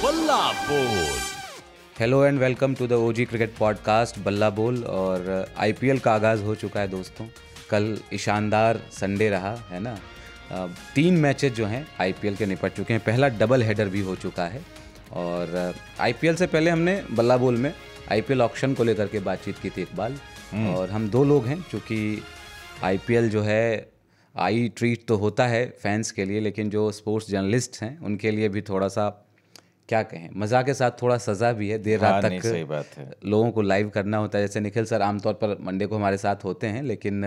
बल्ला Bol. Hello and welcome to the OG cricket podcast Balla Bol. और IPL का आगाज़ हो चुका है दोस्तों। कल शानदार संडे रहा है ना। 3 मैचेस जो हैं आईपीएल के निपट चुके हैं। पहला डबल हेडर भी हो चुका है। और आईपीएल से पहले हमने बल्ला बोल में आईपीएल ऑक्शन को लेकर के बातचीत की थी इकबाल। और हम 2 लोग हैं, चूँकि आईपीएल जो है आई ट्रीट तो होता है फैंस के लिए, लेकिन जो स्पोर्ट्स जर्नलिस्ट हैं उनके लिए भी थोड़ा सा क्या कहें, मज़ा के साथ थोड़ा सज़ा भी है। देर रात तक सही बात है। लोगों को लाइव करना होता है। जैसे निखिल सर आमतौर पर मंडे को हमारे साथ होते हैं, लेकिन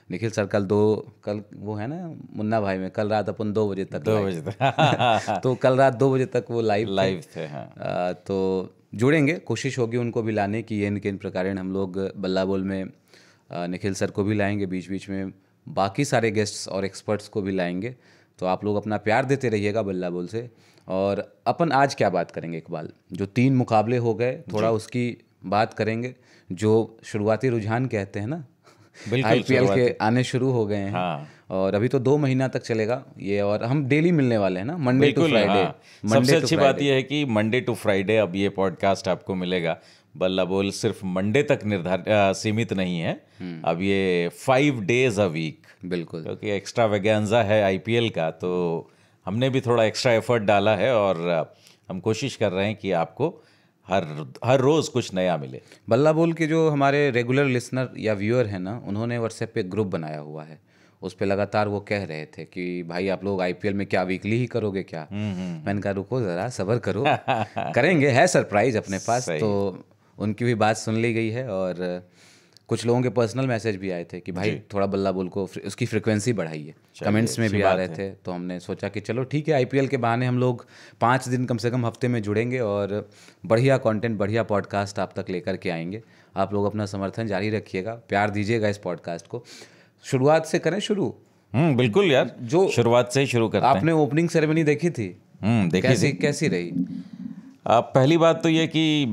निखिल सर कल वो है ना मुन्ना भाई में, कल रात अपन 2 बजे तक 2 बजे तक तो कल रात 2 बजे तक वो लाइव थे। हाँ। तो जुड़ेंगे, कोशिश होगी उनको भी लाने की। ये किन प्रकार हम लोग बल्ला बोल में निखिल सर को भी लाएंगे, बीच बीच में बाकी सारे गेस्ट्स और एक्सपर्ट्स को भी लाएंगे। तो आप लोग अपना प्यार देते रहिएगा बल्ला बोल से। और अपन आज क्या बात करेंगे इकबाल, जो 3 मुकाबले हो गए, थोड़ा उसकी बात करेंगे। जो शुरुआती रुझान कहते हैं ना, आईपीएल के आने शुरू हो गए हैं। हाँ। और अभी तो 2 महीना तक चलेगा ये, और हम डेली मिलने वाले हैं ना, मंडे टू फ्राइडे। सबसे अच्छी बात यह है कि मंडे टू फ्राइडे अब ये पॉडकास्ट आपको मिलेगा। बल्ला बोल सिर्फ मंडे तक सीमित नहीं है, अब ये 5 डेज अ वीक। बिल्कुल, क्योंकि एक्स्ट्रा वेगेंजा है आईपीएल का, तो हमने भी थोड़ा एक्स्ट्रा एफर्ट डाला है। और हम कोशिश कर रहे हैं कि आपको हर रोज़ कुछ नया मिले। बल्ला बोल के जो हमारे रेगुलर लिसनर या व्यूअर हैं ना, उन्होंने व्हाट्सएप पे ग्रुप बनाया हुआ है। उस पे लगातार वो कह रहे थे कि भाई आप लोग आईपीएल में क्या वीकली ही करोगे क्या। मैंने कहा रुको ज़रा सब्र करो करेंगे, है सरप्राइज अपने पास। तो उनकी भी बात सुन ली गई है। और कुछ लोगों के पर्सनल मैसेज भी आए थे कि भाई थोड़ा बल्ला बोल को उसकी फ्रिक्वेंसी बढ़ाइए। कमेंट्स में भी आ रहे थे। तो हमने सोचा कि चलो ठीक है, आईपीएल के बहाने हम लोग 5 दिन कम से कम हफ्ते में जुड़ेंगे और बढ़िया कंटेंट, बढ़िया पॉडकास्ट आप तक लेकर के आएंगे। आप लोग अपना समर्थन जारी रखिएगा, प्यार दीजिएगा इस पॉडकास्ट को। शुरुआत से करें शुरू। बिल्कुल यार, जो शुरुआत से ही शुरू करते हैं। आपने ओपनिंग सेरेमनी देखी थी? कैसी रही? पहली बात तो ये कि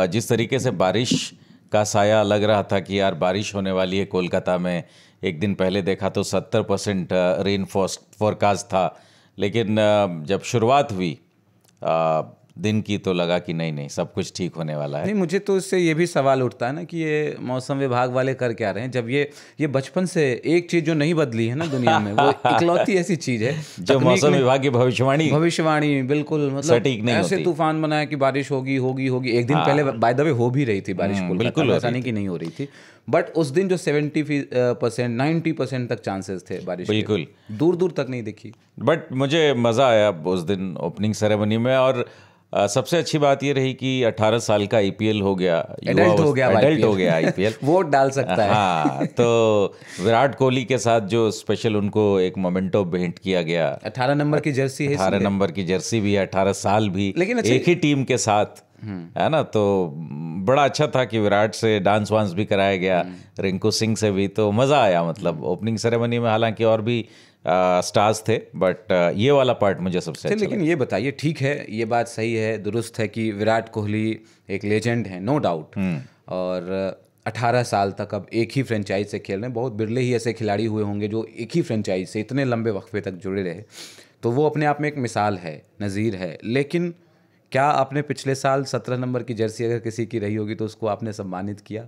जिस तरीके से बारिश का साया लग रहा था कि यार बारिश होने वाली है कोलकाता में। एक दिन पहले देखा तो 70% रेन फोरकास्ट था, लेकिन जब शुरुआत हुई दिन की तो लगा कि नहीं सब कुछ ठीक होने वाला है। नहीं, मुझे तो इससे ये भी सवाल उठता है ना कि ये मौसम विभाग वाले कर क्या रहे हैं, जब ये बचपन से एक चीज़ जो नहीं बदली है ना दुनिया में, वो इकलौती ऐसी चीज़ है जो मौसम विभाग की भविष्यवाणी बिल्कुल मतलब सटीक नहीं ऐसे तूफान बनाया कि बारिश होगी। एक दिन पहले बाय द वे हो भी रही थी बारिश, बिल्कुल ऐसा नहीं कि नहीं हो रही थी। बट उस दिन जो 70% 90% तक चांसेस थे बारिश, बिल्कुल दूर तक नहीं दिखी। बट मुझे मज़ा आया उस दिन ओपनिंग सेरेमनी में। और सबसे अच्छी बात ये रही कि 18 साल का आईपीएल हो गया, एडल्ट हो गया आईपीएल वोट डाल सकता है। हाँ, तो विराट कोहली के साथ जो स्पेशल उनको एक मोमेंटो भेंट किया गया। 18 नंबर की जर्सी है, 18 नंबर की जर्सी भी है, 18 साल भी, लेकिन एक ही टीम के साथ है ना। तो बड़ा अच्छा था कि विराट से डांस वांस भी कराया गया, रिंकू सिंह से भी। तो मज़ा आया। मतलब ओपनिंग सेरेमनी में हालांकि और भी स्टार्स थे, बट ये वाला पार्ट मुझे सबसे अच्छा लेकिन ये बताइए, ठीक है ये बात सही है, दुरुस्त है कि विराट कोहली एक लेजेंड है, नो डाउट। और 18 साल तक अब एक ही फ्रेंचाइज से खेल रहे हैं। बहुत बिरले ही ऐसे खिलाड़ी हुए होंगे जो एक ही फ्रेंचाइज से इतने लंबे वक्फे तक जुड़े रहे। तो वो अपने आप में एक मिसाल है, नज़ीर है। लेकिन क्या आपने पिछले साल 17 नंबर की जर्सी अगर किसी की रही होगी तो उसको आपने सम्मानित किया?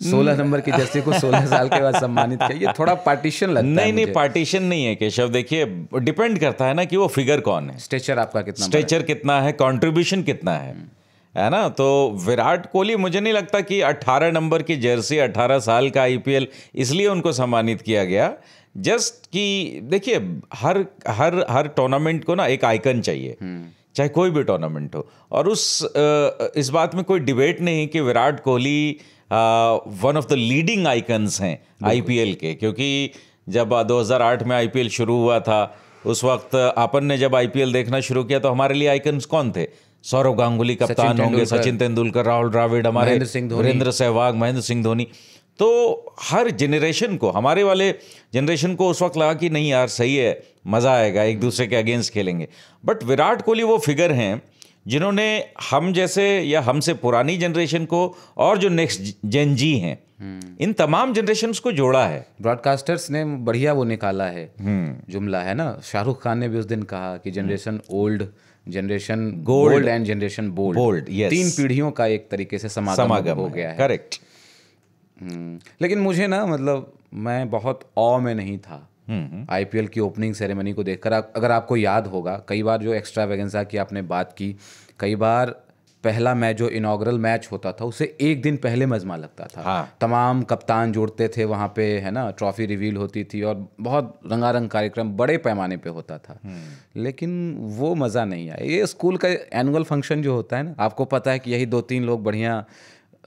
16 नंबर की जर्सी को 16 साल के बाद सम्मानित किया? ये थोड़ा पार्टीशन लगता है। नहीं, पार्टीशन नहीं है केशव। देखिए, डिपेंड करता है ना कि वो फिगर कौन है, स्ट्रेचर आपका कितना, स्ट्रेचर कितना है, कंट्रीब्यूशन कितना है ना। तो विराट कोहली, मुझे नहीं लगता कि 18 नंबर की जर्सी, 18 साल का आईपीएल, इसलिए उनको सम्मानित किया गया। जस्ट कि देखिए, हर टूर्नामेंट को ना एक आइकन चाहिए, चाहे कोई भी टूर्नामेंट हो। और इस बात में कोई डिबेट नहीं कि Virat Kohli one of the leading icons हैं आईपीएल के। क्योंकि जब 2008 में आईपीएल शुरू हुआ था, उस वक्त अपन ने जब आईपीएल देखना शुरू किया तो हमारे लिए आइकन्स कौन थे? सौरव गांगुली कप्तान होंगे, सचिन तेंदुलकर, राहुल द्रविड़, हमारे वीरेंद्र सहवाग, महेंद्र सिंह धोनी। तो हर जनरेशन को, हमारे वाले जनरेशन को उस वक्त लगा कि नहीं यार सही है, मज़ा आएगा, एक दूसरे के अगेंस्ट खेलेंगे। बट विराट कोहली वो फिगर हैं जिन्होंने हम जैसे या हमसे पुरानी जनरेशन को और जो नेक्स्ट जेन जी हैं इन तमाम जनरेशंस को जोड़ा है। ब्रॉडकास्टर्स ने बढ़िया वो निकाला है जुमला, है ना। शाहरुख खान ने भी उस दिन कहा कि generation old, generation gold and generation bold, yes. 3 पीढ़ियों का एक तरीके से समागम हो गया है। करेक्ट। लेकिन मुझे ना, मतलब मैं बहुत ऑ में नहीं था आईपीएल की ओपनिंग सेरेमनी को देखकर। अगर आपको याद होगा, कई बार जो एक्स्ट्रावेगेंसा की आपने बात की, कई बार पहला मैच जो इनॉग्रल मैच होता था उससे एक दिन पहले मजमा लगता था। हाँ। तमाम कप्तान जुड़ते थे वहाँ पे, है ना, ट्रॉफी रिवील होती थी और बहुत रंगारंग कार्यक्रम बड़े पैमाने पे होता था। लेकिन वो मज़ा नहीं आया। ये स्कूल का एनुअल फंक्शन जो होता है ना, आपको पता है कि यही 2-3 लोग बढ़िया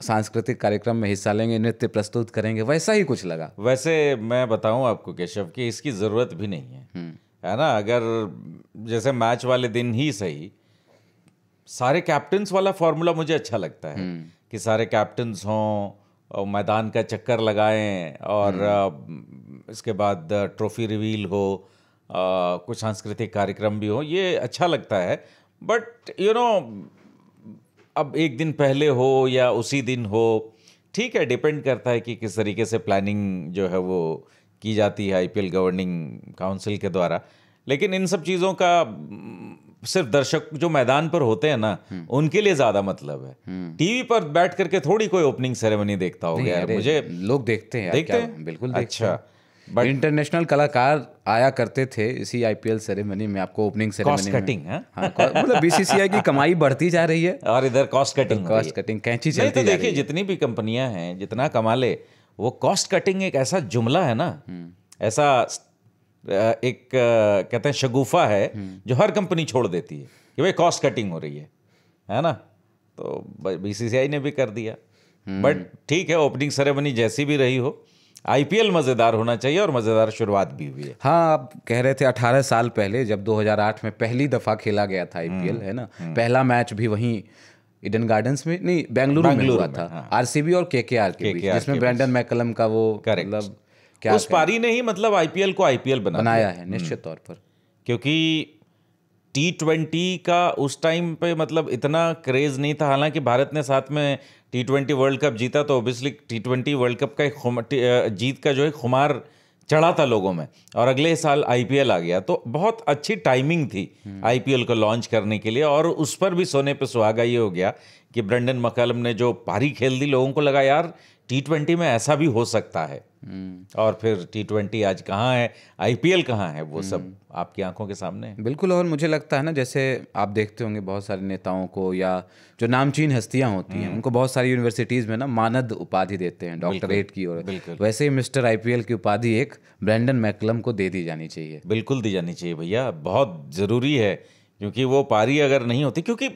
सांस्कृतिक कार्यक्रम में हिस्सा लेंगे, नृत्य प्रस्तुत करेंगे, वैसा ही कुछ लगा। वैसे मैं बताऊं आपको केशव कि इसकी ज़रूरत भी नहीं है ना। अगर जैसे मैच वाले दिन ही सही, सारे कैप्टन्स वाला फॉर्मूला मुझे अच्छा लगता है कि सारे कैप्टन्स हों और मैदान का चक्कर लगाएं और इसके बाद ट्रॉफी रिवील हो, कुछ सांस्कृतिक कार्यक्रम भी हो, ये अच्छा लगता है। बट अब एक दिन पहले हो या उसी दिन हो, ठीक है, डिपेंड करता है कि किस तरीके से प्लानिंग जो है वो की जाती है आईपीएल गवर्निंग काउंसिल के द्वारा। लेकिन इन सब चीज़ों का सिर्फ दर्शक जो मैदान पर होते हैं ना, उनके लिए ज़्यादा मतलब है। टीवी पर बैठ करके थोड़ी कोई ओपनिंग सेरेमनी देखता हो गया। मुझे लोग देखते हैं, देखते हैं, बिल्कुल देखते हैं। अच्छा, बट इंटरनेशनल कलाकार आया करते थे इसी आईपीएल सेरेमनी में, आपको ओपनिंग सेरेमनी कॉस्ट में। कटिंग है, हाँ, मतलब बीसीसीआई की कमाई बढ़ती जा रही है और इधर कॉस्ट कटिंग, कॉस्ट कटिंग कैंची नहीं चलती तो जा रही देखिए, है। जितनी भी कंपनियां हैं, जितना कमा ले, वो कॉस्ट कटिंग एक ऐसा जुमला है ना, ऐसा एक कहते हैं शगुफा है जो हर कंपनी छोड़ देती है कि भाई कॉस्ट कटिंग हो रही है ना। तो बीसीसीआई ने भी कर दिया। बट ठीक है, ओपनिंग सेरेमनी जैसी भी रही हो, आईपीएल मज़ेदार होना चाहिए और मज़ेदार शुरुआत भी हुई है। हाँ, आप कह रहे थे 18 साल पहले जब 2008 में पहली दफ़ा खेला गया था आईपीएल, है ना। पहला मैच भी वहीं ईडन गार्डन्स में नहीं, बेंगलुरु में हुआ था। हाँ। आरसीबी और केकेआर के बीच, जिसमें ब्रैंडन मैकलम का वो, मतलब क्या उस पारी ने ही मतलब आईपीएल को आईपीएल बनाया है निश्चित तौर पर। क्योंकि T20 का उस टाइम पे मतलब इतना क्रेज नहीं था। हालांकि भारत ने साथ में T20 वर्ल्ड कप जीता, तो ऑब्वियसली T20 वर्ल्ड कप का एक जीत का जो है खुमार चढ़ा था लोगों में, और अगले साल आईपीएल आ गया, तो बहुत अच्छी टाइमिंग थी आईपीएल को लॉन्च करने के लिए। और उस पर भी सोने पे सुहागा ये हो गया कि ब्रेंडन मैकलम ने जो पारी खेल दी, लोगों को लगा यार T20 में ऐसा भी हो सकता है। और फिर T20 आज कहाँ है, आईपीएल कहाँ है, वो सब आपकी आंखों के सामने है। बिल्कुल। और मुझे लगता है ना, जैसे आप देखते होंगे बहुत सारे नेताओं को या जो नामचीन हस्तियां होती हैं, उनको बहुत सारी यूनिवर्सिटीज़ में ना मानद उपाधि देते हैं, डॉक्टरेट की। और वैसे ही मिस्टर आईपीएल की उपाधि एक ब्रेंडन मैकलम को दे दी जानी चाहिए। बिल्कुल दी जानी चाहिए भैया, बहुत ज़रूरी है। क्योंकि वो पारी अगर नहीं होती, क्योंकि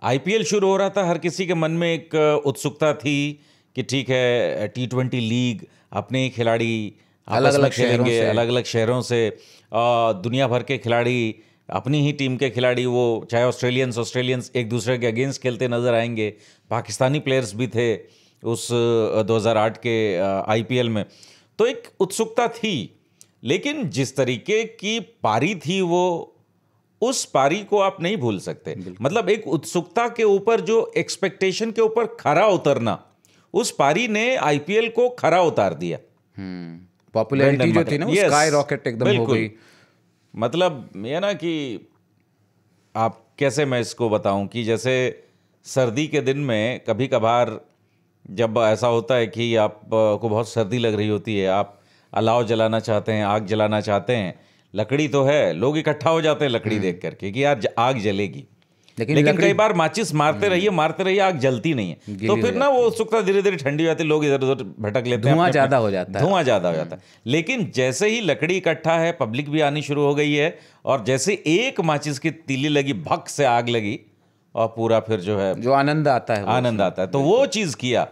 आईपीएल शुरू हो रहा था, हर किसी के मन में एक उत्सुकता थी कि ठीक है T20 लीग, अपने खिलाड़ी अलग-अलग शहरों से, अलग-अलग शहरों से, दुनिया भर के खिलाड़ी, अपनी ही टीम के खिलाड़ी, वो चाहे ऑस्ट्रेलियंस एक दूसरे के अगेंस्ट खेलते नजर आएंगे। पाकिस्तानी प्लेयर्स भी थे उस 2008 के आईपीएल में, तो एक उत्सुकता थी। लेकिन जिस तरीके की पारी थी, वो उस पारी को आप नहीं भूल सकते। मतलब एक उत्सुकता के ऊपर, जो एक्सपेक्टेशन के ऊपर खरा उतरना, उस पारी ने आईपीएल को खरा उतार दिया। पॉपुलैरिटी जो थी ना, स्काई रॉकेट एकदम हो गई। मतलब ये ना कि आप कैसे, मैं इसको बताऊं कि जैसे सर्दी के दिन में कभी कभार जब ऐसा होता है कि आपको बहुत सर्दी लग रही होती है, आप अलाव जलाना चाहते हैं, आग जलाना चाहते हैं, लकड़ी तो है, लोग इकट्ठा हो जाते हैं लकड़ी देख करके कि यार आग जलेगी। लेकिन कई बार माचिस मारते रहिए, आग जलती नहीं है। तो फिर ना वो उत्सुकता धीरे धीरे ठंडी हो जाती है, लोग इधर उधर भटक लेते हैं, धुआं ज्यादा हो जाता है। लेकिन जैसे ही लकड़ी इकट्ठा है, पब्लिक भी आनी शुरू हो गई है, और जैसे एक माचिस की तीली लगी, भक से आग लगी, और पूरा फिर जो है, जो आनंद आता है, तो वो चीज़ किया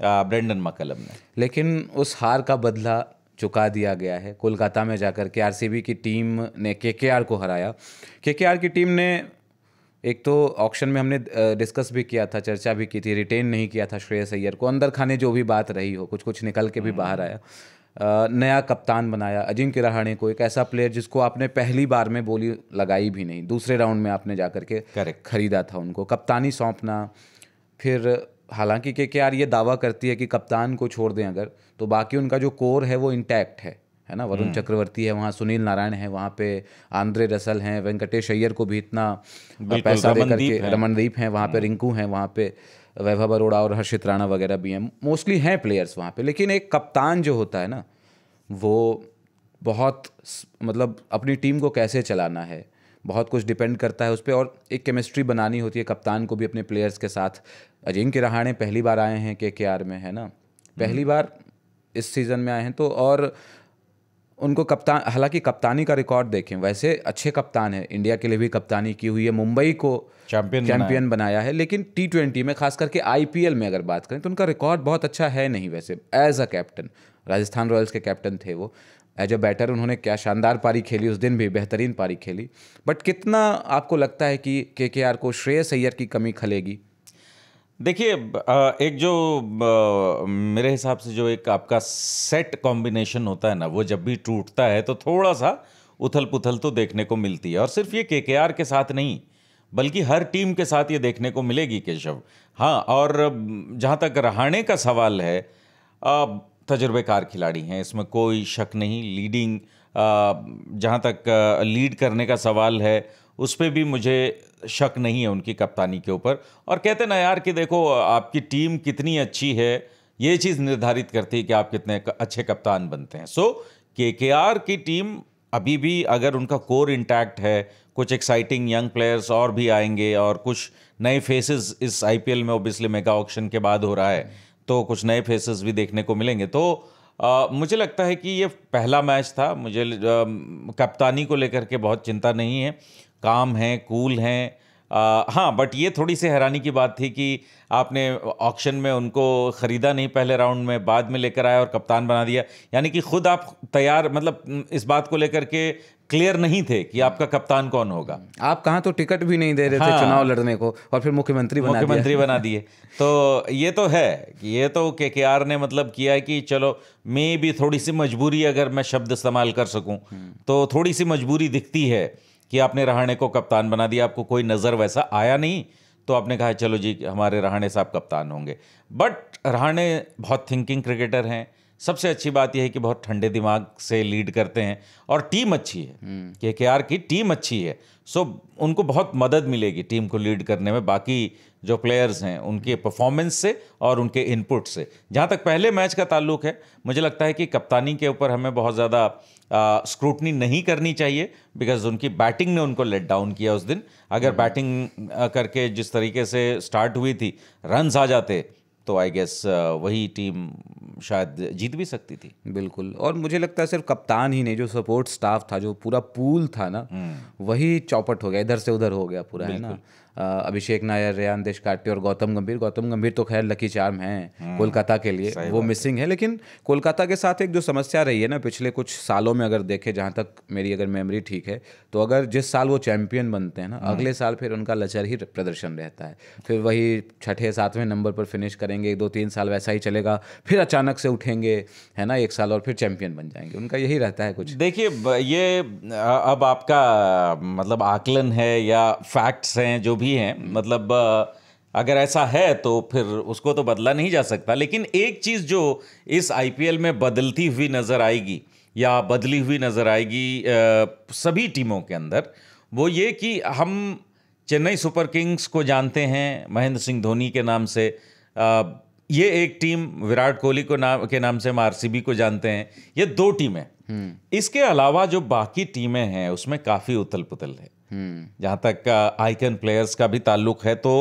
ब्रेंडन मैकलम ने। लेकिन उस हार का बदला चुका दिया गया है। कोलकाता में जाकर के आरसीबी की टीम ने केकेआर को हराया। केकेआर की टीम ने, एक तो ऑक्शन में हमने डिस्कस भी किया था, चर्चा भी की थी, रिटेन नहीं किया था श्रेयस अय्यर को। अंदर खाने जो भी बात रही हो, कुछ कुछ निकल के भी बाहर आया। नया कप्तान बनाया अजिंक्य रहाणे को, एक ऐसा प्लेयर जिसको आपने पहली बार में बोली लगाई भी नहीं, दूसरे राउंड में आपने जाकर के खरीदा था उनको। कप्तानी सौंपना, फिर हालांकि केकेआर ये दावा करती है कि कप्तान को छोड़ दें अगर, तो बाकी उनका जो कोर है वो इंटैक्ट है ना। वरुण चक्रवर्ती है वहाँ, सुनील नारायण है वहाँ पे, आंद्रे रसल हैं, वेंकटेश अय्यर को भी इतना पैसा देकर के, रमनदीप हैं वहाँ पे, रिंकू हैं वहाँ पे, वैभव अरोड़ा और हर्षित राणा वगैरह भी हैं, मोस्टली हैं प्लेयर्स वहाँ पे। लेकिन एक कप्तान जो होता है ना, वो बहुत मतलब अपनी टीम को कैसे चलाना है, बहुत कुछ डिपेंड करता है उस पर, और एक केमिस्ट्री बनानी होती है कप्तान को भी अपने प्लेयर्स के साथ। अजिंक्य रहाणे पहली बार आए हैं केकेआर में, है ना, पहली बार इस सीज़न में आए हैं, तो और उनको कप्तान, हालांकि कप्तानी का रिकॉर्ड देखें, वैसे अच्छे कप्तान है, इंडिया के लिए भी कप्तानी की हुई है, मुंबई को चैंपियन बनाया है, लेकिन T20 में खास करके IPL में अगर बात करें तो उनका रिकॉर्ड बहुत अच्छा है नहीं। वैसे as a captain, Rajasthan Royals के कैप्टन थे वो, एज अ बैटर उन्होंने क्या शानदार पारी खेली, उस दिन भी बेहतरीन पारी खेली। बट कितना आपको लगता है कि केकेआर को श्रेयस अय्यर की कमी खलेगी? देखिए, एक जो मेरे हिसाब से जो एक आपका सेट कॉम्बिनेशन होता है ना, वो जब भी टूटता है तो थोड़ा सा उथल पुथल तो देखने को मिलती है, और सिर्फ ये केकेआर के साथ नहीं बल्कि हर टीम के साथ ये देखने को मिलेगी केशव। हाँ, और जहाँ तक रहाणे का सवाल है, तजुर्बेकार खिलाड़ी हैं, इसमें कोई शक नहीं। लीडिंग, जहाँ तक लीड करने का सवाल है उस पर भी मुझे शक नहीं है उनकी कप्तानी के ऊपर। और कहते ना यार कि देखो, आपकी टीम कितनी अच्छी है ये चीज़ निर्धारित करती है कि आप कितने अच्छे कप्तान बनते हैं। सो केकेआर की टीम अभी भी, अगर उनका कोर इंटैक्ट है, कुछ एक्साइटिंग यंग प्लेयर्स और भी आएंगे और कुछ नए फेसेस इस IPL में, ओबियसली मेगा ऑक्शन के बाद हो रहा है, तो कुछ नए फेसेस भी देखने को मिलेंगे। तो मुझे लगता है कि ये पहला मैच था, मुझे कप्तानी को लेकर के बहुत चिंता नहीं है, काम है, कूल हैं। हाँ, बट ये थोड़ी सी हैरानी की बात थी कि आपने ऑक्शन में उनको ख़रीदा नहीं पहले राउंड में, बाद में लेकर आया और कप्तान बना दिया। यानी कि खुद आप तैयार, मतलब इस बात को लेकर के क्लियर नहीं थे कि आपका कप्तान कौन होगा। आप कहाँ तो टिकट भी नहीं दे रहे थे चुनाव लड़ने को, और फिर मुख्यमंत्री बना दिए। तो ये तो है कि ये तो केकेआर ने मतलब किया है कि चलो, मैं भी थोड़ी सी मजबूरी, अगर मैं शब्द इस्तेमाल कर सकूं, तो थोड़ी सी मजबूरी दिखती है कि आपने रहाणे को कप्तान बना दिया। आपको कोई नज़र वैसा आया नहीं तो आपने कहा चलो जी हमारे रहाणे साहब कप्तान होंगे। बट रहाणे बहुत थिंकिंग क्रिकेटर हैं। सबसे अच्छी बात यह है कि बहुत ठंडे दिमाग से लीड करते हैं, और टीम अच्छी है, केकेआर की टीम अच्छी है। सो उनको बहुत मदद मिलेगी टीम को लीड करने में, बाकी जो प्लेयर्स हैं उनके परफॉर्मेंस से और उनके इनपुट से। जहाँ तक पहले मैच का ताल्लुक है, मुझे लगता है कि कप्तानी के ऊपर हमें बहुत ज़्यादा स्क्रूटनी नहीं करनी चाहिए, बिकॉज उनकी बैटिंग ने उनको लेट डाउन किया उस दिन। अगर बैटिंग करके जिस तरीके से स्टार्ट हुई थी, रन्स आ जाते तो आई गेस वही टीम शायद जीत भी सकती थी। बिल्कुल, और मुझे लगता है सिर्फ कप्तान ही नहीं, जो सपोर्ट स्टाफ था, जो पूरा पूल था ना, वही चौपट हो गया, इधर से उधर हो गया पूरा, है ना। अभिषेक नायर, रेयान देशपांडे और गौतम गंभीर तो खैर लकी चार्म हैं कोलकाता के लिए, वो मिसिंग है। लेकिन कोलकाता के साथ एक जो समस्या रही है ना पिछले कुछ सालों में, अगर देखें, जहाँ तक मेरी अगर मेमोरी ठीक है, तो अगर जिस साल वो चैंपियन बनते हैं ना, अगले साल फिर उनका लचर ही प्रदर्शन रहता है। फिर वही 6-7वें नंबर पर फिनिश करेंगे, 2-3 साल वैसा ही चलेगा, फिर अचानक से उठेंगे, है ना, 1 साल और फिर चैंपियन बन जाएंगे। उनका यही रहता है कुछ। देखिए, ये अब आपका मतलब आकलन है या फैक्ट्स हैं जो भी हैं, मतलब अगर ऐसा है तो फिर उसको तो बदला नहीं जा सकता। लेकिन एक चीज़ जो इस IPL में बदलती हुई नज़र आएगी या बदली हुई नज़र आएगी सभी टीमों के अंदर, वो ये कि हम चेन्नई सुपर किंग्स को जानते हैं महेंद्र सिंह धोनी के नाम से, ये एक टीम, विराट कोहली के नाम से हम RCB को जानते हैं। ये 2 टीमें, इसके अलावा जो बाकी टीमें हैं उसमें काफ़ी उथल पुथल है। जहाँ तक आइकन प्लेयर्स का भी ताल्लुक है तो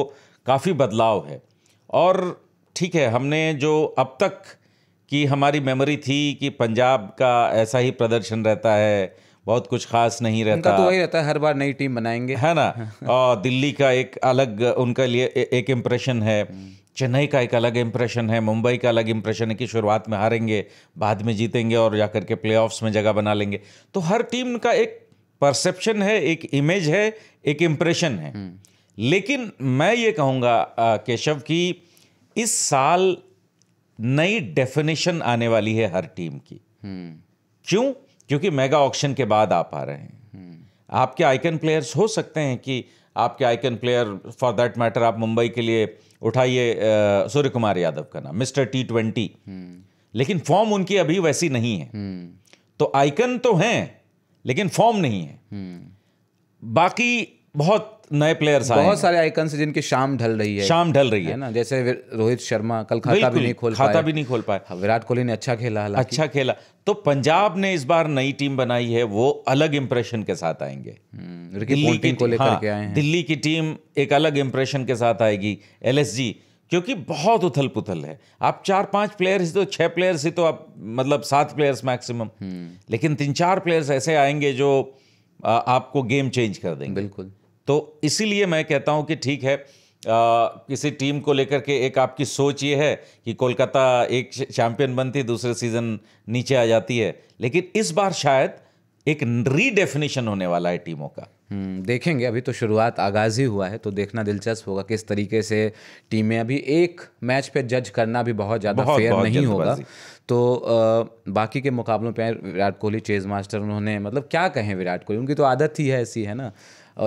काफ़ी बदलाव है। और ठीक है, हमने जो अब तक की हमारी मेमोरी थी कि पंजाब का ऐसा ही प्रदर्शन रहता है, बहुत कुछ खास नहीं रहता, उनका तो वही रहता है, हर बार नई टीम बनाएंगे, है ना। और दिल्ली का एक अलग उनका लिए एक इम्प्रेशन है, चेन्नई का एक अलग इम्प्रेशन है, मुंबई का अलग इम्प्रेशन है कि शुरुआत में हारेंगे, बाद में जीतेंगे और जाकर के प्लेऑफ्स में जगह बना लेंगे। तो हर टीम का एक परसेप्शन है, एक इमेज है, एक इम्प्रेशन है। लेकिन मैं ये कहूँगा केशव कि इस साल नई डेफिनेशन आने वाली है हर टीम की। क्यों? क्योंकि मेगा ऑक्शन के बाद आप आ रहे हैं। आपके आइकन प्लेयर्स हो सकते हैं कि आपके icon player, for that matter आप मुंबई के लिए उठाइए सूर्य कुमार यादव का नाम, मिस्टर T20, लेकिन फॉर्म उनकी अभी वैसी नहीं है। तो आइकन तो हैं लेकिन फॉर्म नहीं है। बाकी बहुत नए प्लेयर्स आए, बहुत सारे आइकन्स जिनकी शाम ढल रही है ना, जैसे रोहित शर्मा कल खाता भी नहीं खोल पाए। विराट कोहली ने अच्छा खेला, अच्छा खेला। तो पंजाब ने इस बार नई टीम बनाई है, वो अलग इंप्रेशन के साथ आएंगे। दिल्ली को लेकर के आए हैं। दिल्ली की टीम एक अलग इंप्रेशन के साथ आएगी, LSG, क्योंकि बहुत उथल पुथल है। आप 4-5 प्लेयर्स तो 6 प्लेयर्स ही तो आप मतलब 7 प्लेयर्स मैक्सिमम, लेकिन 3-4 प्लेयर्स ऐसे आएंगे जो आपको गेम चेंज कर देंगे। बिल्कुल। तो इसीलिए मैं कहता हूं कि ठीक है, किसी टीम को लेकर के एक आपकी सोच ये है कि कोलकाता एक चैंपियन बनती, दूसरे सीजन नीचे आ जाती है, लेकिन इस बार शायद एक रीडेफिनेशन होने वाला है टीमों का। देखेंगे, अभी तो शुरुआत आगाज ही हुआ है, तो देखना दिलचस्प होगा किस तरीके से टीमें, अभी एक मैच पे जज करना भी बहुत ज़्यादा फेयर नहीं होगा। तो बाकी के मुकाबलों पे विराट कोहली चेज मास्टर, उन्होंने मतलब क्या कहें, विराट कोहली उनकी तो आदत ही है ऐसी, है ना।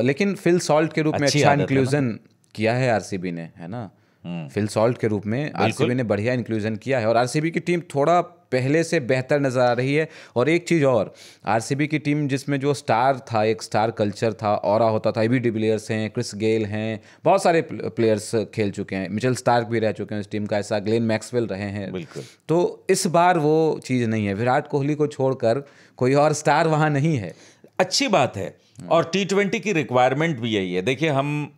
लेकिन फिल सॉल्ट के रूप में अच्छा इंक्लूजन किया है आरसीबी ने, है ना। फिल सॉल्ट के रूप में आरसीबी ने बढ़िया इंक्लूजन किया है, और आरसीबी की टीम थोड़ा पहले से बेहतर नज़र आ रही है। और एक चीज़ और, आरसीबी की टीम जिसमें जो स्टार था, एक स्टार कल्चर था, ऑरा होता था, एबी डिविलियर्स हैं, क्रिस गेल हैं, बहुत सारे प्लेयर्स खेल चुके हैं, मिचेल स्टार्क भी रह चुके हैं इस टीम का, ऐसा ग्लेन मैक्सवेल रहे हैं। बिल्कुल। तो इस बार वो चीज़ नहीं है, विराट कोहली को छोड़कर कोई और स्टार वहाँ नहीं है। अच्छी बात है, और T20 की रिक्वायरमेंट भी यही है। देखिए, हम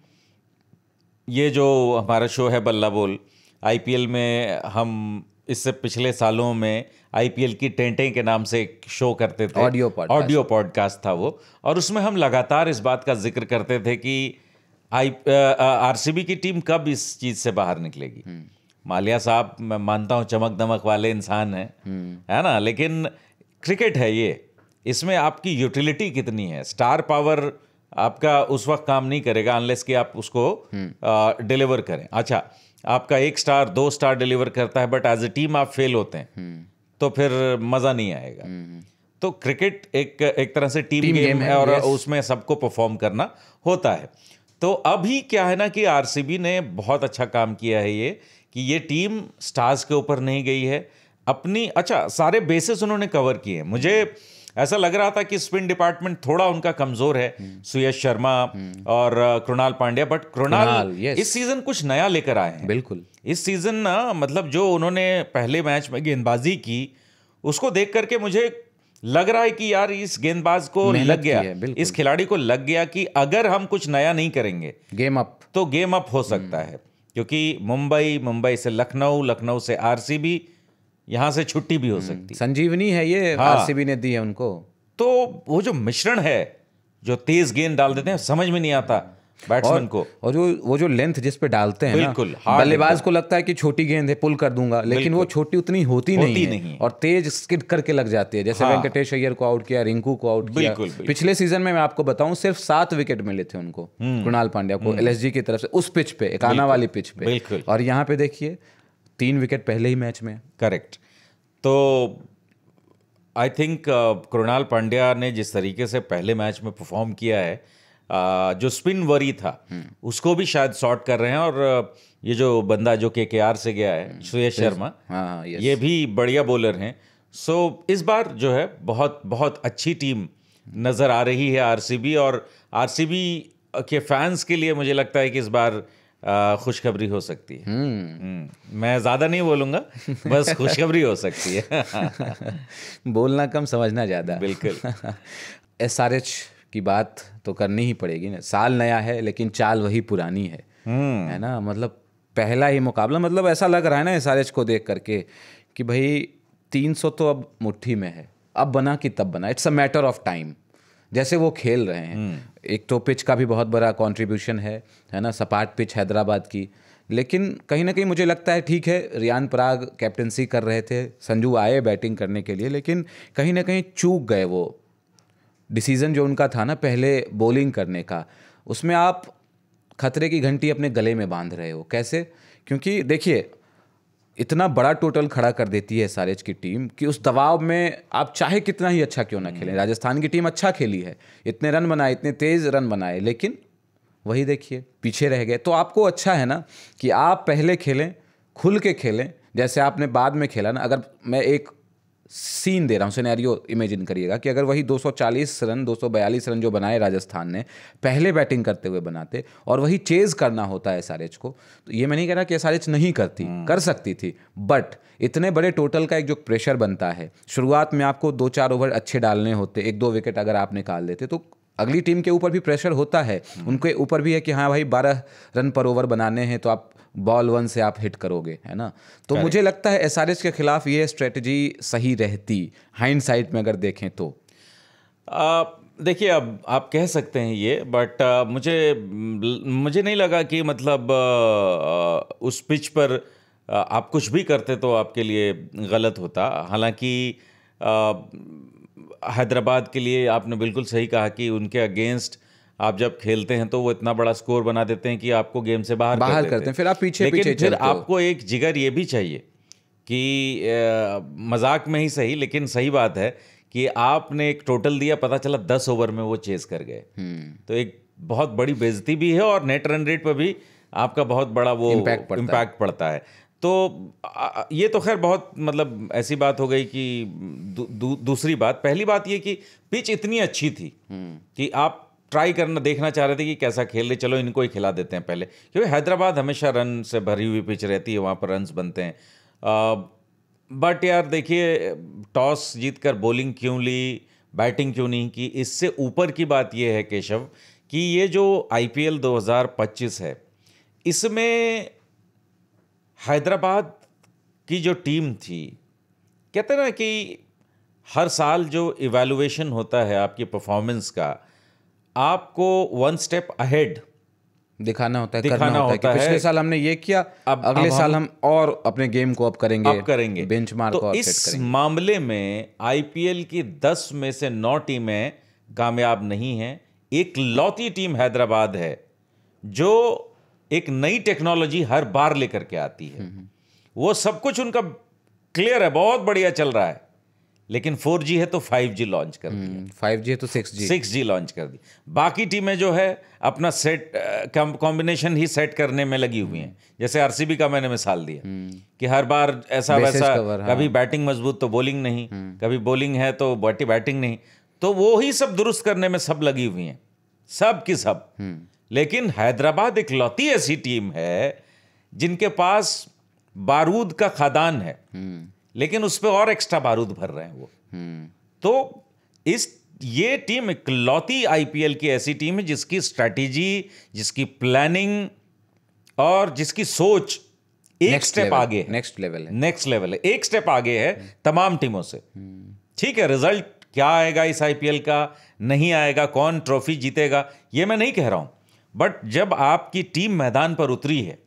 ये जो हमारा शो है बल्ला बोल, IPL में हम इससे पिछले सालों में IPL की टेंटें के नाम से एक शो करते थे, ऑडियो पॉडकास्ट था वो, और उसमें हम लगातार इस बात का जिक्र करते थे कि आरसीबी की टीम कब इस चीज़ से बाहर निकलेगी। मालिया साहब, मैं मानता हूँ चमक दमक वाले इंसान हैं, है ना, लेकिन क्रिकेट है ये, इसमें आपकी यूटिलिटी कितनी है। स्टार पावर आपका उस वक्त काम नहीं करेगा अनलेस कि आप उसको डिलीवर करें। अच्छा, आपका 1 स्टार 2 स्टार डिलीवर करता है, बट एज ए टीम आप फेल होते हैं, तो फिर मज़ा नहीं आएगा। तो क्रिकेट एक तरह से टीम गेम है, और उसमें सबको परफॉर्म करना होता है। तो अभी क्या है ना कि आरसीबी ने बहुत अच्छा काम किया है ये, कि ये टीम स्टार्स के ऊपर नहीं गई है अपनी। अच्छा, सारे बेसिस उन्होंने कवर किए हैं। मुझे ऐसा लग रहा था कि स्पिन डिपार्टमेंट थोड़ा उनका कमजोर है, सुयश शर्मा और कृणाल पांड्या, बट कृणाल इस सीजन कुछ नया लेकर आए हैं। बिल्कुल, इस सीजन ना, मतलब जो उन्होंने पहले मैच में गेंदबाजी की, उसको देख करके मुझे लग रहा है कि यार इस गेंदबाज को लग गया, इस खिलाड़ी को लग गया कि अगर हम कुछ नया नहीं करेंगे गेम अप, तो गेम अप हो सकता है। क्योंकि मुंबई से लखनऊ से आरसीबी, यहां से छुट्टी भी हो सकती है। संजीवनी है ये, आरसीबी ने दी है उनको। तो वो जो मिश्रण है, जो तेज गेंद डाल देते हैं, समझ में नहीं आता बैट्समैन को, और वो जो लेंथ जिस पे डालते हैं ना, बल्लेबाज को लगता है कि छोटी गेंद है, पुल कर दूंगा, लेकिन वो छोटी उतनी होती नहीं है, और तेज स्किड करके लग जाती है। जैसे वेंकटेश अय्यर को आउट किया, रिंकू को आउट किया। पिछले सीजन में मैं आपको बताऊं, सिर्फ 7 विकेट मिले थे उनको, कृणाल पांड्या को, LSG की तरफ से, उस पिच पे, एकाना वाली पिच पे। और यहाँ पे देखिए 3 विकेट पहले ही मैच में। करेक्ट। तो आई थिंक कृणाल पांड्या ने जिस तरीके से पहले मैच में परफॉर्म किया है, जो स्पिन वरी था उसको भी शायद सॉर्ट कर रहे हैं। और ये जो बंदा जो KKR से गया है, सुयश शर्मा, ये भी बढ़िया बॉलर हैं। सो इस बार जो है बहुत बहुत अच्छी टीम नज़र आ रही है आरसीबी, और आरसीबी के फैंस के लिए मुझे लगता है कि इस बार खुशखबरी हो सकती है। मैं ज़्यादा नहीं बोलूँगा, बस खुशखबरी हो सकती है। बोलना कम, समझना ज़्यादा। बिल्कुल। SRH की बात तो करनी ही पड़ेगी ना। साल नया है लेकिन चाल वही पुरानी है ना। मतलब पहला ही मुकाबला, मतलब ऐसा लग रहा है ना SRH को देख करके कि भाई 300 तो अब मुट्ठी में है, अब बना कि तब बना। It's a matter of time, जैसे वो खेल रहे हैं। एक तो पिच का भी बहुत बड़ा कंट्रीब्यूशन है ना, सपाट पिच हैदराबाद की। लेकिन कहीं ना कहीं मुझे लगता है, ठीक है, रियान पराग कैप्टनसी कर रहे थे, संजू आए बैटिंग करने के लिए, लेकिन कहीं ना कहीं चूक गए। वो डिसीज़न जो उनका था ना पहले बॉलिंग करने का, उसमें आप खतरे की घंटी अपने गले में बांध रहे हो। कैसे? क्योंकि देखिए, इतना बड़ा टोटल खड़ा कर देती है SRH की टीम कि उस दबाव में आप चाहे कितना ही अच्छा क्यों ना खेलें। राजस्थान की टीम अच्छा खेली है, इतने रन बनाए, इतने तेज रन बनाए, लेकिन वही देखिए पीछे रह गए। तो आपको अच्छा है ना कि आप पहले खेलें, खुल के खेलें, जैसे आपने बाद में खेला ना। अगर मैं एक सीन दे रहा हूँ, सिनेरियो इमेजिन करिएगा कि अगर वही 240 रन 242 रन जो बनाए राजस्थान ने पहले बैटिंग करते हुए बनाते और वही चेज करना होता है एसआरएच को, तो ये मैं नहीं कह रहा कि एसआरएच नहीं करती, कर सकती थी, बट इतने बड़े टोटल का एक जो प्रेशर बनता है, शुरुआत में आपको 2-4 ओवर अच्छे डालने होते, 1-2 विकेट अगर आप निकाल देते तो अगली टीम के ऊपर भी प्रेशर होता है, उनके ऊपर भी है कि हाँ भाई 12 रन पर ओवर बनाने हैं तो आप बॉल 1 से आप हिट करोगे, है ना। तो मुझे लगता है एसआरएच के खिलाफ ये स्ट्रेटजी सही रहती, हाइंडसाइट में अगर देखें तो। देखिए अब आप कह सकते हैं ये, बट मुझे नहीं लगा कि मतलब उस पिच पर आप कुछ भी करते तो आपके लिए गलत होता। हालांकि हैदराबाद के लिए आपने बिल्कुल सही कहा कि उनके अगेंस्ट आप जब खेलते हैं तो वो इतना बड़ा स्कोर बना देते हैं कि आपको गेम से बाहर कर देते हैं। फिर आप पीछे लेकिन पीछे फिर चलते हो। आपको एक जिगर ये भी चाहिए कि मजाक में ही सही लेकिन सही बात है कि आपने एक टोटल दिया, पता चला 10 ओवर में वो चेस कर गए, तो एक बहुत बड़ी बेइज्जती भी है और नेट रन रेट पर भी आपका बहुत बड़ा वो इम्पैक्ट पड़ता है। तो ये तो खैर बहुत मतलब ऐसी बात हो गई कि दूसरी बात, पहली बात ये कि पिच इतनी अच्छी थी कि आप ट्राई करना देखना चाह रहे थे कि कैसा खेल रहे, चलो इनको ही खिला देते हैं पहले, क्योंकि हैदराबाद हमेशा रन से भरी हुई पिच रहती है, वहाँ पर रन्स बनते हैं। बट यार देखिए, टॉस जीतकर बॉलिंग क्यों ली, बैटिंग क्यों नहीं की, इससे ऊपर की बात यह है केशव कि ये जो आईपीएल 2025 है, इसमें हैदराबाद की जो टीम थी, कहते हैं ना कि हर साल जो इवैल्यूएशन होता है आपकी परफॉर्मेंस का, आपको 1 स्टेप अहेड दिखाना होता है, करना होता है कि पिछले साल हमने ये किया, अब अगले साल हम और अपने गेम को अप करेंगे बेंचमार्क को तो इस मामले में आईपीएल की 10 में से 9 टीमें कामयाब नहीं हैं। एक लौती टीम हैदराबाद है जो एक नई टेक्नोलॉजी हर बार लेकर के आती है। वो सब कुछ उनका क्लियर है, बहुत बढ़िया चल रहा है, लेकिन 4G है तो 5G लॉन्च कर दिया, 5G है तो 6G लॉन्च कर दी। बाकी टीमें जो है अपना सेट कॉम्बिनेशन ही सेट करने में लगी हुई हैं। जैसे आरसीबी का मैंने मिसाल दिया कि हर बार ऐसा वैसा, कभी बैटिंग मजबूत तो बॉलिंग नहीं, कभी बॉलिंग है तो बैटिंग नहीं, तो वो ही सब दुरुस्त करने में सब लगी हुई हैं, सब की सब। लेकिन हैदराबाद एक लौती ऐसी टीम है जिनके पास बारूद का खदान है, लेकिन उस पर और एक्स्ट्रा बारूद भर रहे हैं वो। तो ये टीम एक लौती आईपीएल की ऐसी टीम है जिसकी स्ट्रैटेजी, जिसकी प्लानिंग और जिसकी सोच एक स्टेप आगे है, नेक्स्ट लेवल है, एक स्टेप आगे है तमाम टीमों से। ठीक है, रिजल्ट क्या आएगा इस आईपीएल का, नहीं आएगा, कौन ट्रॉफी जीतेगा, ये मैं नहीं कह रहा हूं, बट जब आपकी टीम मैदान पर उतरी है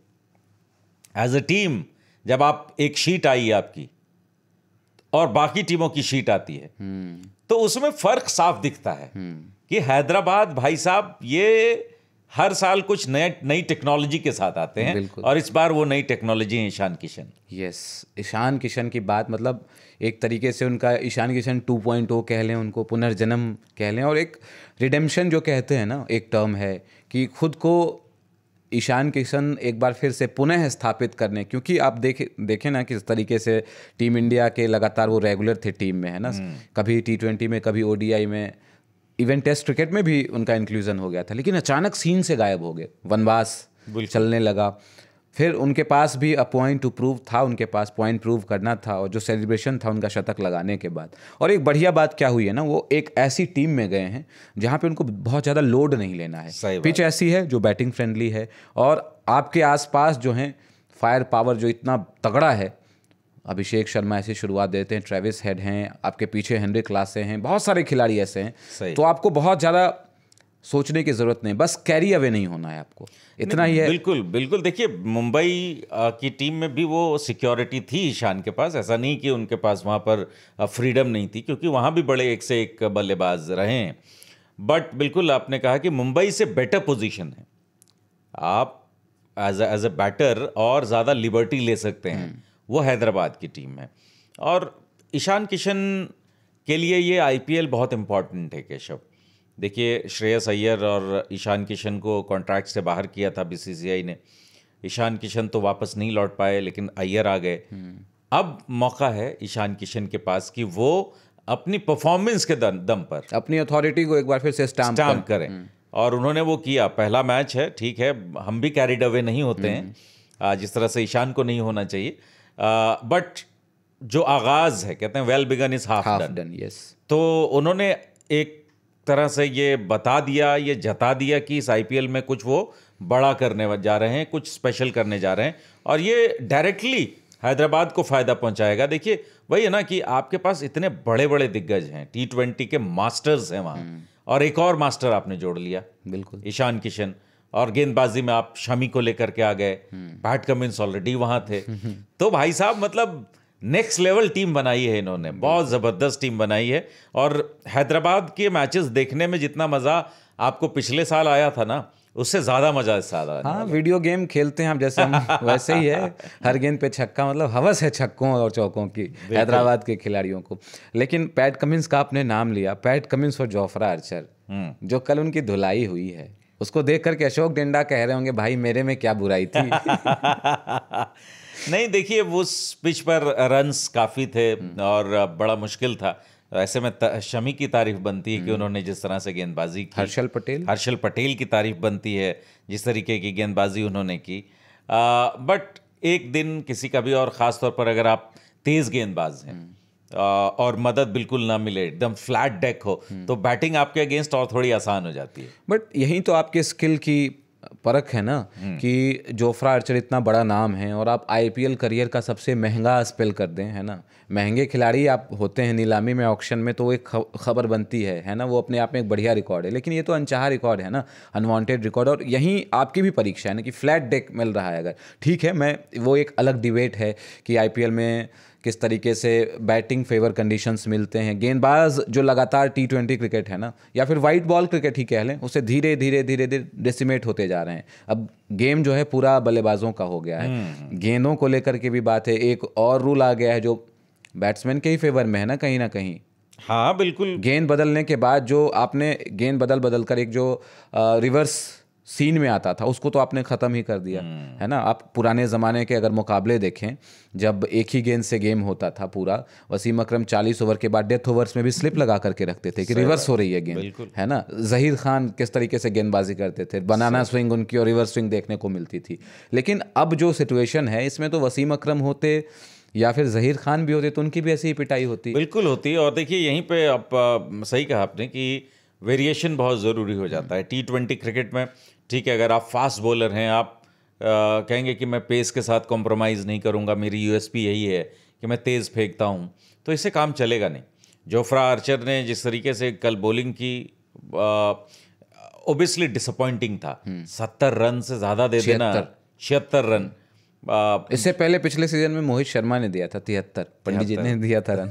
एज अ टीम, जब आप एक शीट आई आपकी और बाकी टीमों की शीट आती है, तो उसमें फर्क साफ दिखता है कि हैदराबाद भाई साहब ये हर साल कुछ नई टेक्नोलॉजी के साथ आते हैं, और इस बार वो नई टेक्नोलॉजी है ईशान किशन। यस, ईशान किशन की बात, मतलब एक तरीके से उनका ईशान किशन 2.0 कह लें, उनको पुनर्जन्म कह लें, और एक रिडेम्पशन जो कहते हैं ना, एक टर्म है कि खुद को ईशान किशन एक बार फिर से पुनः स्थापित करने, क्योंकि आप देखें ना किस तरीके से टीम इंडिया के लगातार वो रेगुलर थे टीम में, है ना, कभी T20 में, कभी ODI में, इवन टेस्ट क्रिकेट में भी उनका इंक्लूजन हो गया था, लेकिन अचानक सीन से गायब हो गए, वनवास चलने लगा। फिर उनके पास भी अ पॉइंट टू प्रूव था, उनके पास पॉइंट प्रूव करना था, और जो सेलिब्रेशन था उनका शतक लगाने के बाद। और एक बढ़िया बात क्या हुई है ना, वो एक ऐसी टीम में गए हैं जहाँ पे उनको बहुत ज़्यादा लोड नहीं लेना है, पिच ऐसी है जो बैटिंग फ्रेंडली है, और आपके आसपास जो हैं फायर पावर जो इतना तगड़ा है, अभिषेक शर्मा ऐसी शुरुआत देते हैं, ट्रेविस हेड हैं, आपके पीछे हेनरी क्लासे हैं, बहुत सारे खिलाड़ी ऐसे हैं, तो आपको बहुत ज़्यादा सोचने की जरूरत नहीं, बस कैरी अवे नहीं होना है आपको, इतना ही है। बिल्कुल बिल्कुल। देखिए, मुंबई की टीम में भी वो सिक्योरिटी थी ईशान के पास, ऐसा नहीं कि उनके पास वहाँ पर फ्रीडम नहीं थी, क्योंकि वहाँ भी बड़े एक से एक बल्लेबाज रहे हैं। बट बिल्कुल आपने कहा कि मुंबई से बेटर पोजीशन है, आप एज अ बैटर और ज़्यादा लिबर्टी ले सकते हैं, वो हैदराबाद की टीम है। और ईशान किशन के लिए ये आईपीएल बहुत इम्पॉर्टेंट है केशव, देखिए श्रेयस अय्यर और ईशान किशन को कॉन्ट्रैक्ट से बाहर किया था बीसीसीआई ने। ईशान किशन तो वापस नहीं लौट पाए, लेकिन अय्यर आ गए। अब मौका है ईशान किशन के पास कि वो अपनी परफॉर्मेंस के दम पर अपनी अथॉरिटी को एक बार फिर से स्टाम्प करें, और उन्होंने वो किया। पहला मैच है, ठीक है, हम भी कैरिड अवे नहीं होते हैं जिस तरह से ईशान को नहीं होना चाहिए, बट जो आगाज है, कहते हैं well begun is half done. Yes, तो उन्होंने एक तरह से ये बता दिया, ये जता दिया कि इस आईपीएल में कुछ वो बड़ा करने जा रहे हैं, कुछ स्पेशल करने जा रहे हैं, और ये डायरेक्टली हैदराबाद को फायदा पहुंचाएगा। देखिए वही है ना कि आपके पास इतने बड़े बड़े दिग्गज हैं, T20 के मास्टर्स हैं वहाँ, और एक और मास्टर आपने जोड़ लिया, बिल्कुल, ईशान किशन। और गेंदबाजी में आप शमी को लेकर के आ गए, पैट कमिंस ऑलरेडी वहां थे। तो भाई साहब मतलब नेक्स्ट लेवल टीम बनाई है इन्होंने, बहुत जबरदस्त टीम बनाई है। और हैदराबाद के मैचेस देखने में जितना मजा आपको पिछले साल आया था ना, उससे ज्यादा मजा इस साल आया। हाँ, वीडियो गेम खेलते हैं हम जैसे, हम वैसे ही है, हर गेंद पे छक्का, मतलब हवस है छक्कों और चौकों की हैदराबाद के खिलाड़ियों को। लेकिन पैट कमिंस का आपने नाम लिया, पैट कमिंस और जोफ्रा आर्चर, जो कल उनकी धुलाई हुई है, उसको देख करके अशोक डेंडा कह रहे होंगे भाई मेरे में क्या बुराई थी। नहीं देखिए, उस पिच पर रन्स काफ़ी थे और बड़ा मुश्किल था। ऐसे में शमी की तारीफ बनती है कि उन्होंने जिस तरह से गेंदबाजी की। हर्षल पटेल की तारीफ बनती है जिस तरीके की गेंदबाजी उन्होंने की। बट एक दिन किसी का भी, और ख़ास तौर पर अगर आप तेज़ गेंदबाज हैं और मदद बिल्कुल ना मिले, एकदम फ्लैट डेक हो, तो बैटिंग आपके अगेंस्ट और थोड़ी आसान हो जाती है। बट यही तो आपके स्किल की परख है ना, कि जोफ्रा आर्चर इतना बड़ा नाम है और आप आईपीएल करियर का सबसे महंगा स्पेल कर दें, है ना। महंगे खिलाड़ी आप होते हैं नीलामी में, ऑक्शन में, तो एक खबर बनती है ना, वो अपने आप में एक बढ़िया रिकॉर्ड है। लेकिन ये तो अनचाहा रिकॉर्ड है ना, अनवांटेड रिकॉर्ड। और यहीं आपकी भी परीक्षा है ना कि फ्लैट डेक मिल रहा है अगर, ठीक है, मैं वो एक अलग डिबेट है कि आईपीएल में किस तरीके से बैटिंग फेवर कंडीशंस मिलते हैं। गेंदबाज जो लगातार T20 क्रिकेट है ना, या फिर वाइट बॉल क्रिकेट ही कह लें, उससे धीरे धीरे धीरे धीरे डेसिमेट होते जा रहे हैं। अब गेम जो है पूरा बल्लेबाजों का हो गया है। गेंदों को लेकर के भी बात है, एक और रूल आ गया है जो बैट्समैन के ही फेवर में है ना कहीं। हाँ बिल्कुल, गेंद बदलने के बाद जो आपने गेंद बदल कर एक जो रिवर्स सीन में आता था, उसको तो आपने ख़त्म ही कर दिया, है ना। आप पुराने ज़माने के अगर मुकाबले देखें, जब एक ही गेंद से गेम होता था पूरा, वसीम अकरम 40 ओवर के बाद डेथ ओवर्स में भी स्लिप लगा करके रखते थे कि रिवर्स हो रही है गेंद, है ना। जहीर खान किस तरीके से गेंदबाजी करते थे, बनाना स्विंग उनकी और रिवर्स स्विंग देखने को मिलती थी। लेकिन अब जो सिचुएशन है, इसमें तो वसीम अकरम होते या फिर जहीर खान भी होते तो उनकी भी ऐसी ही पिटाई होती। बिल्कुल होती। और देखिए यहीं पे आप सही कहा आपने कि वेरिएशन बहुत ज़रूरी हो जाता है T20 क्रिकेट में। ठीक है, अगर आप फास्ट बॉलर हैं, आप कहेंगे कि मैं पेस के साथ कॉम्प्रोमाइज़ नहीं करूंगा, मेरी यूएसपी यही है कि मैं तेज़ फेंकता हूं, तो इससे काम चलेगा नहीं। जोफ्रा आर्चर ने जिस तरीके से कल बॉलिंग की, ओबियसली डिसअपॉइंटिंग था। 70 रन से ज़्यादा दे देना, 76 रन। इससे पहले पिछले सीजन में मोहित शर्मा ने दिया था 73, पंडित जी ने दिया था रन।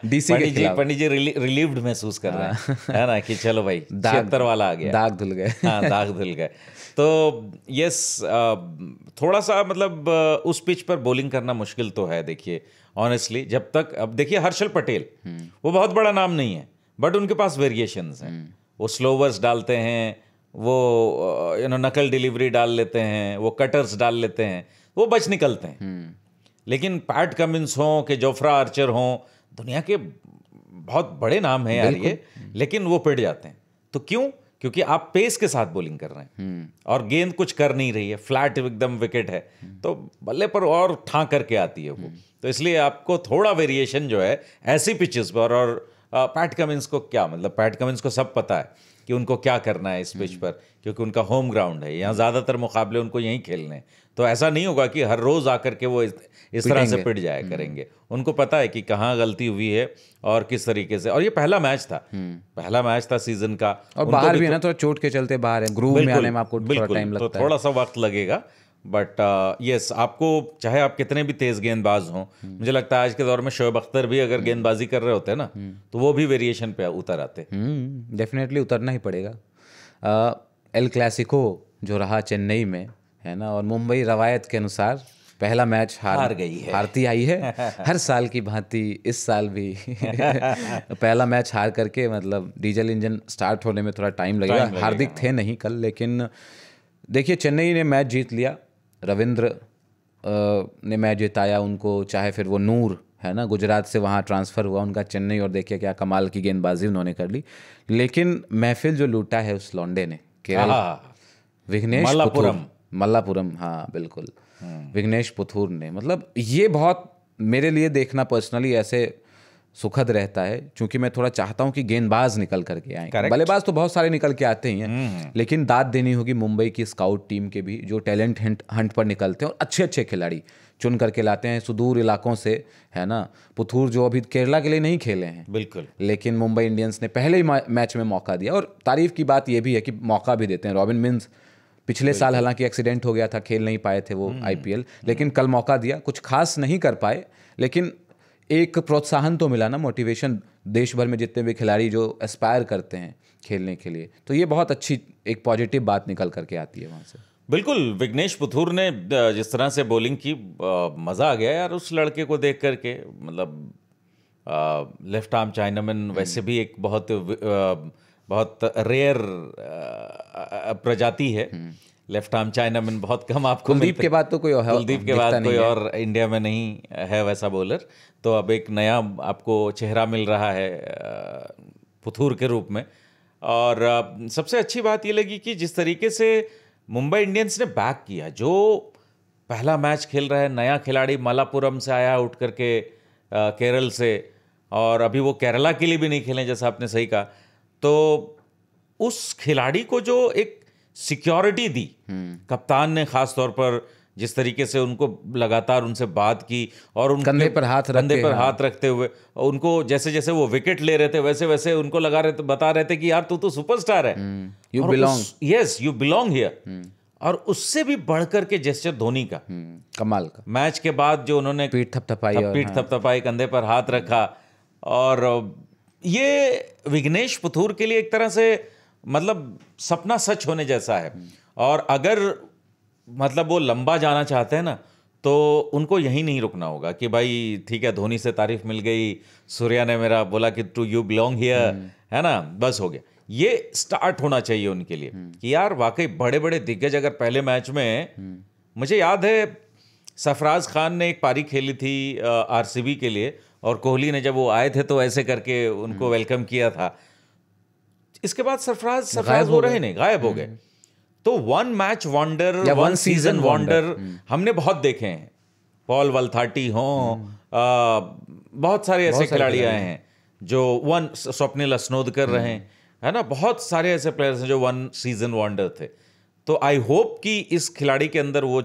डीसी के खिलाफ पंडित जी रिलीव्ड महसूस कर रहे हैं, है ना, कि चलो भाई 76 वाला आ गया, दाग धुल गए। हाँ, दाग धुल गए। तो यस, थोड़ा सा मतलब उस पिच पर बॉलिंग करना मुश्किल तो है। देखिए ऑनेस्टली, जब तक, अब देखिए हर्षल पटेल, वो बहुत बड़ा नाम नहीं है, बट उनके पास वेरिएशंस हैं। वो स्लोवर्स डालते हैं, वो नकल डिलीवरी डाल लेते हैं, वो कटर्स डाल लेते हैं, वो बच निकलते हैं। लेकिन पैट कमिंस हों कि जोफ्रा आर्चर हों, दुनिया के बहुत बड़े नाम हैं यार ये, लेकिन वो पिट जाते हैं। तो क्यों? क्योंकि आप पेस के साथ बॉलिंग कर रहे हैं और गेंद कुछ कर नहीं रही है, फ्लैट एकदम विकेट है, तो बल्ले पर और ठां करके आती है वो। तो इसलिए आपको थोड़ा वेरिएशन जो है ऐसी पिचेस पर, और पैट कमिंस को क्या, मतलब पैट कमिंस को सब पता है कि उनको क्या करना है इस पिच पर, क्योंकि उनका होम ग्राउंड है, यहाँ ज़्यादातर मुकाबले उनको यहीं खेलने हैं। तो ऐसा नहीं होगा कि हर रोज़ आकर के वो इस तरह से पिट जाया करेंगे। उनको पता है कि कहाँ गलती हुई है और किस तरीके से। और ये पहला मैच था सीजन का, और बाहर भी है ना, तो चोट के चलते बाहर है, ग्रूव में आने में आपको थोड़ा टाइम लगता है, तो थोड़ा सा वक्त लगेगा। बट यस, आपको चाहे आप कितने भी तेज गेंदबाज हों, मुझे लगता है आज के दौर में शोएब अख्तर भी अगर गेंदबाजी कर रहे होते हैं ना, तो वो भी वेरिएशन पे उतर आते। डेफिनेटली उतरना ही पड़ेगा। एल क्लासिको जो रहा चेन्नई में, है ना, और मुंबई रवायत के अनुसार पहला मैच हार गई है। हारती आई है हर साल की भांति इस साल भी पहला मैच हार करके, मतलब डीजल इंजन स्टार्ट होने में थोड़ा टाइम लगेगा। हार्दिक थे नहीं कल, लेकिन देखिए चेन्नई ने मैच जीत लिया, रविंद्र ने मैच जिताया उनको, चाहे फिर वो नूर है ना, गुजरात से वहाँ ट्रांसफ़र हुआ उनका चेन्नई, और देखिए क्या कमाल की गेंदबाजी उन्होंने कर ली। लेकिन महफिल जो लूटा है उस लौंडे ने, केरल, विघ्नेश पुथूर, मल्लापुरम, हाँ बिल्कुल, विघ्नेश पुथूर ने, मतलब ये बहुत मेरे लिए देखना पर्सनली ऐसे सुखद रहता है, क्योंकि मैं थोड़ा चाहता हूं कि गेंदबाज निकल करके आए। बल्लेबाज तो बहुत सारे निकल के आते ही हैं, लेकिन दाद देनी होगी मुंबई की स्काउट टीम के भी, जो टैलेंट हंट पर निकलते हैं और अच्छे अच्छे खिलाड़ी चुन करके लाते हैं सुदूर इलाकों से, है ना। पुथूर जो अभी केरला के लिए नहीं खेले हैं बिल्कुल, लेकिन मुंबई इंडियंस ने पहले ही मैच में मौका दिया, और तारीफ की बात यह भी है कि मौका भी देते हैं। रॉबिन मिन्स पिछले साल हालांकि एक्सीडेंट हो गया था, खेल नहीं पाए थे वो आईपीएल, लेकिन कल मौका दिया, कुछ खास नहीं कर पाए, लेकिन एक प्रोत्साहन तो मिला ना, मोटिवेशन देश भर में जितने भी खिलाड़ी जो एस्पायर करते हैं खेलने के लिए, तो ये बहुत अच्छी एक पॉजिटिव बात निकल करके आती है वहाँ से। बिल्कुल, विघ्नेश पुथूर ने जिस तरह से बॉलिंग की, मज़ा आ गया यार उस लड़के को देख करके। मतलब लेफ्ट आर्म चाइनामैन वैसे भी एक बहुत रेयर प्रजाति है। लेफ्ट आर्म चाइनामैन बहुत कम आपको कुलदीप के बाद तो कोई और, कुलदीप के बाद कोई और इंडिया में नहीं है वैसा बॉलर, तो अब एक नया आपको चेहरा मिल रहा है पुथूर के रूप में। और सबसे अच्छी बात ये लगी कि जिस तरीके से मुंबई इंडियंस ने बैक किया, जो पहला मैच खेल रहा है, नया खिलाड़ी मलापुरम से आया उठ करके केरल से, और अभी वो केरला के लिए भी नहीं खेले जैसा आपने सही कहा, तो उस खिलाड़ी को जो एक सिक्योरिटी दी कप्तान ने, खास तौर पर जिस तरीके से उनको लगातार उनसे बात की, और उनके कंधे पर हाथ रखते हुए उनको जैसे जैसे वो विकेट ले रहे थे वैसे वैसे उनको बता रहे थे कि यार तू तो सुपरस्टार है, you belong, yes you belong here. और उससे भी बढ़कर के जेस्चर धोनी का, कमाल का, मैच के बाद जो उन्होंने पीठ थपथपाई, कंधे पर हाथ रखा, और ये विघ्नेश पुथूर के लिए एक तरह से मतलब सपना सच होने जैसा है। और अगर मतलब वो लंबा जाना चाहते हैं ना, तो उनको यहीं नहीं रुकना होगा कि भाई ठीक है, धोनी से तारीफ मिल गई, सूर्या ने मेरा बोला कि टू यू बिलोंग हियर, है ना, बस हो गया। ये स्टार्ट होना चाहिए उनके लिए कि यार वाकई बड़े बड़े दिग्गज, अगर पहले मैच में मुझे याद है सरफराज खान ने एक पारी खेली थी आरसीबी के लिए, और कोहली ने जब वो आए थे तो ऐसे करके उनको वेलकम किया था। इसके बाद सरफराज वो रहे नहीं, गायब हो गए। तो वन मैच वंडर या वन सीजन वंडर हमने बहुत देखे हैं, पॉल वल्थाटी हो, बहुत सारे ऐसे खिलाड़ी आए हैं जो स्वप्निल अस्नोदकर रहे, है ना, बहुत सारे ऐसे प्लेयर्स हैं जो वन सीजन वंडर थे। तो आई होप कि इस खिलाड़ी के अंदर वो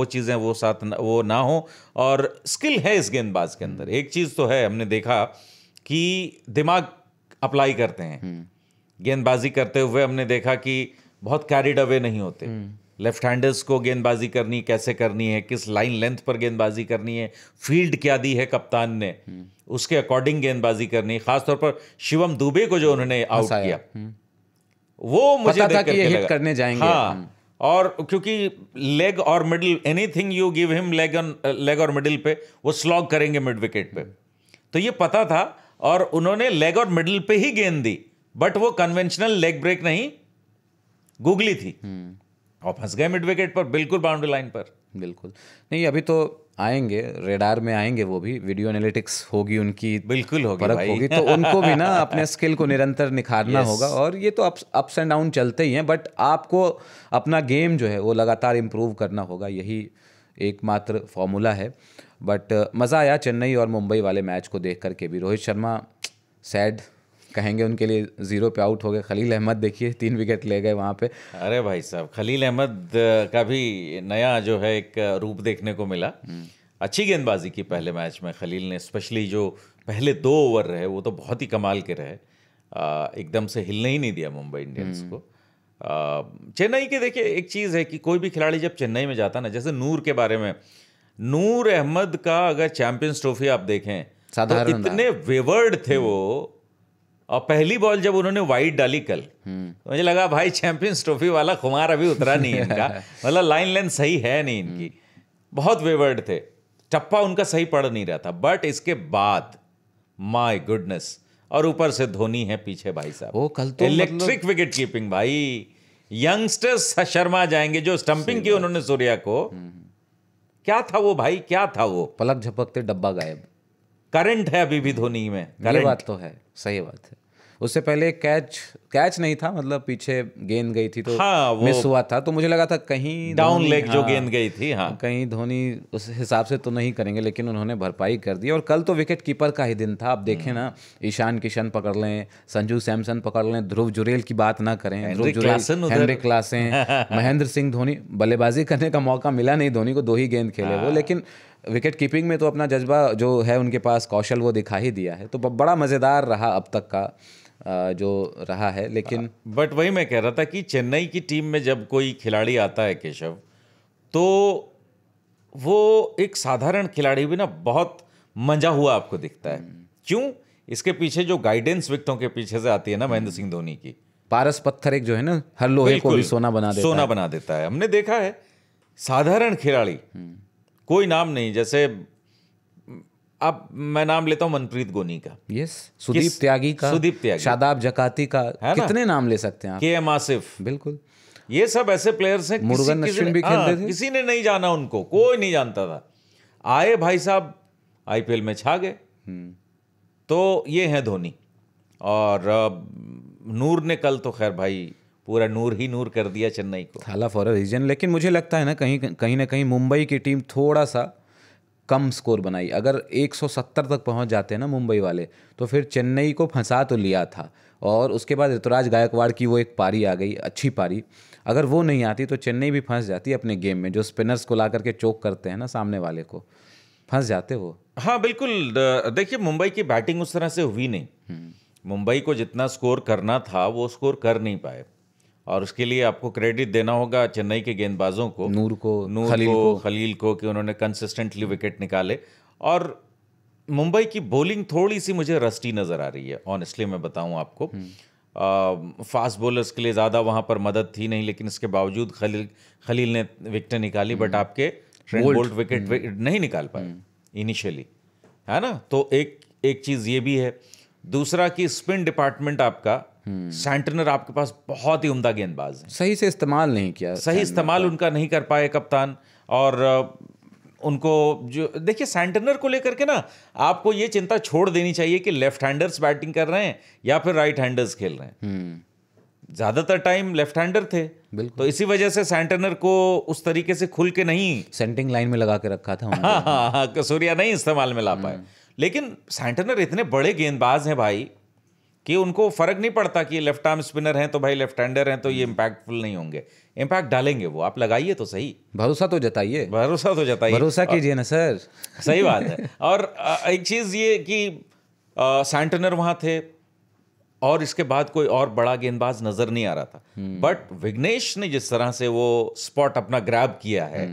चीज़ें वो ना हो, और स्किल है इस गेंदबाज के अंदर। एक चीज़ तो है, हमने देखा कि दिमाग अप्लाई करते हैं गेंदबाजी करते हुए, हमने देखा कि बहुत कैरिड अवे नहीं होते। लेफ्ट हैंडर्स को गेंदबाजी करनी कैसे करनी है, किस लाइन लेंथ पर गेंदबाजी करनी है, फील्ड क्या दी है कप्तान ने, उसके अकॉर्डिंग गेंदबाजी करनी है। खासतौर पर शिवम दुबे को जो उन्होंने आउट किया, वो मुझे पता था कि ये हिट करने जाएंगे। हाँ, और क्योंकि लेग और middle, anything you give him leg और मिडिल पे वो स्लॉग करेंगे मिड विकेट पे, तो ये पता था, और उन्होंने लेग और मिडिल पे ही गेंद दी, बट वो कन्वेंशनल लेग ब्रेक नहीं, गूगली थी, और फंस गए मिड विकेट पर, बिल्कुल बाउंड्री लाइन पर। बिल्कुल नहीं, अभी तो आएंगे, रेडार में आएंगे, वो भी वीडियो एनालिटिक्स होगी उनकी, बिल्कुल होगी परख भाई। होगी, तो उनको भी ना अपने स्किल को निरंतर निखारना होगा। और ये तो अप्स एंड डाउन चलते ही हैं, बट आपको अपना गेम जो है वो लगातार इम्प्रूव करना होगा, यही एकमात्र फॉर्मूला है। बट मज़ा आया चेन्नई और मुंबई वाले मैच को देख करके भी। रोहित शर्मा सैड कहेंगे उनके लिए, 0 पे आउट हो गए। खलील अहमद देखिए 3 विकेट ले गए वहाँ पे। अरे भाई साहब, खलील अहमद का भी नया जो है एक रूप देखने को मिला। अच्छी गेंदबाजी की पहले मैच में खलील ने, स्पेशली जो पहले 2 ओवर रहे वो तो बहुत ही कमाल के रहे, एकदम से हिलने ही नहीं दिया मुंबई इंडियंस को। चेन्नई के देखिए एक चीज़ है कि कोई भी खिलाड़ी जब चेन्नई में जाता ना, जैसे नूर के बारे में, नूर अहमद का अगर चैंपियंस ट्रॉफी आप देखें तो इतने वेवर्ड थे वो, और पहली बॉल जब उन्होंने वाइड डाली कल, तो मुझे लगा भाई चैंपियंस ट्रॉफी वाला खुमार अभी उतरा नहीं इनका, मतलब लाइन लेंथ सही है नहीं इनकी। बहुत वेवर्ड थे, टप्पा उनका सही पड़ नहीं रहा था, बट इसके बाद माय गुडनेस, और ऊपर से धोनी है पीछे भाई साहब, वो कल तो इलेक्ट्रिक विकेट कीपिंग भाई, यंगस्टर्स शर्मा जाएंगे। जो स्टंपिंग की उन्होंने सूर्या को, क्या था वो भाई, क्या था वो, पलक झपकते डब्बा गायब। करंट है अभी भी धोनी में, ये करंट। बात तो है, सही बात है। उससे पहले कैच नहीं था, मतलब पीछे गेंद गई थी तो हाँ, वो मिस हुआ था, तो मुझे लगा था कहीं डाउन धोनी, लेग जो हाँ, गेंद गई थी, हाँ कहीं धोनी उस हिसाब से तो नहीं करेंगे, लेकिन उन्होंने भरपाई कर दी। और कल तो विकेट कीपर का ही दिन था। आप देखें ना, ईशान किशन पकड़ लें, संजू सैमसन पकड़ लें, ध्रुव जुरेल की बात ना करें, ध्रुव जुरेल, हेनरिक क्लासेन, महेंद्र सिंह धोनी, बल्लेबाजी करने का मौका मिला नहीं धोनी को, 2 ही गेंद खेले वो, लेकिन विकेट कीपिंग में तो अपना जज्बा जो है उनके पास, कौशल, वो दिखा ही दिया है। तो बड़ा मज़ेदार रहा अब तक का जो रहा है। लेकिन बट वही मैं कह रहा था कि चेन्नई की टीम में जब कोई खिलाड़ी आता है केशव, तो वो एक साधारण खिलाड़ी भी ना बहुत मंजा हुआ आपको दिखता है। क्यों? इसके पीछे जो गाइडेंस विकेटों के पीछे से आती है ना महेंद्र सिंह धोनी की, पारस पत्थर एक जो है ना, हर लोहे को भी सोना बना देता है। सोना बना देता है। हमने देखा है साधारण खिलाड़ी, कोई नाम नहीं, जैसे अब मैं नाम लेता हूं मनप्रीत गोनी का, यस, सुदीप त्यागी, शादाब जकाती का, कितने नाम ले सकते हैं आप, के एम आसिफ, बिल्कुल, ये सब ऐसे प्लेयर्स हैं। मुरुगन अश्विन भी खेलते थे, किसी ने नहीं जाना उनको, कोई नहीं जानता था, आए भाई साहब आईपीएल में छा गए। तो ये है धोनी। और नूर ने कल तो खैर भाई पूरा नूर ही नूर कर दिया चेन्नई को, थाला फॉर अ रीजन। लेकिन मुझे लगता है ना, कहीं ना कहीं मुंबई की टीम थोड़ा सा कम स्कोर बनाई। अगर 170 तक पहुंच जाते हैं ना मुंबई वाले, तो फिर चेन्नई को फंसा तो लिया था। और उसके बाद ऋतुराज गायकवाड़ की वो एक पारी आ गई, अच्छी पारी, अगर वो नहीं आती तो चेन्नई भी फंस जाती अपने गेम में। जो स्पिनर्स को ला करके चोक करते हैं ना सामने वाले को, फंस जाते वो। हाँ बिल्कुल। देखिए मुंबई की बैटिंग उस तरह से हुई नहीं, मुंबई को जितना स्कोर करना था वो स्कोर कर नहीं पाए, और उसके लिए आपको क्रेडिट देना होगा चेन्नई के गेंदबाजों को, नूर को, खलील को कि उन्होंने कंसिस्टेंटली विकेट निकाले। और मुंबई की बॉलिंग थोड़ी सी मुझे रस्टी नज़र आ रही है, ऑनेस्टली मैं बताऊं आपको। फास्ट बॉलर्स के लिए ज़्यादा वहाँ पर मदद थी नहीं, लेकिन इसके बावजूद खलील ने विकेटें निकाली, बट आपके ट्रेंट बोल्ट विकेट नहीं निकाल पाए इनिशियली, है ना। तो एक चीज़ ये भी है। दूसरा कि स्पिन डिपार्टमेंट आपका, सैंटनर आपके पास बहुत ही उम्दा गेंदबाज है, सही से इस्तेमाल नहीं किया, सही इस्तेमाल उनका नहीं कर पाए कप्तान। और उनको जो देखिए सैंटनर को लेकर के ना आपको ये चिंता छोड़ देनी चाहिए कि लेफ्ट हैंडर्स बैटिंग कर रहे हैं या फिर राइट हैंडर्स खेल रहे हैं। ज्यादातर टाइम लेफ्ट हैंडर थे, तो इसी वजह से सैंटनर को उस तरीके से खुल के नहीं सेंटिंग लाइन में लगा के रखा था। हाँ, सूर्या नहीं इस्तेमाल में ला पाए। लेकिन सैंटनर इतने बड़े गेंदबाज हैं भाई कि उनको फर्क नहीं पड़ता कि लेफ्ट आर्म स्पिनर हैं तो भाई लेफ्ट हैंडर हैं तो ये इम्पैक्टफुल नहीं होंगे, इम्पैक्ट डालेंगे वो, आप लगाइए तो सही, भरोसा तो जताइए, भरोसा कीजिए ना सर। सही बात है। और एक चीज़ ये कि सैंटनर वहाँ थे और इसके बाद कोई और बड़ा गेंदबाज नजर नहीं आ रहा था, बट विघ्नेश ने जिस तरह से वो स्पॉट अपना ग्रैब किया है,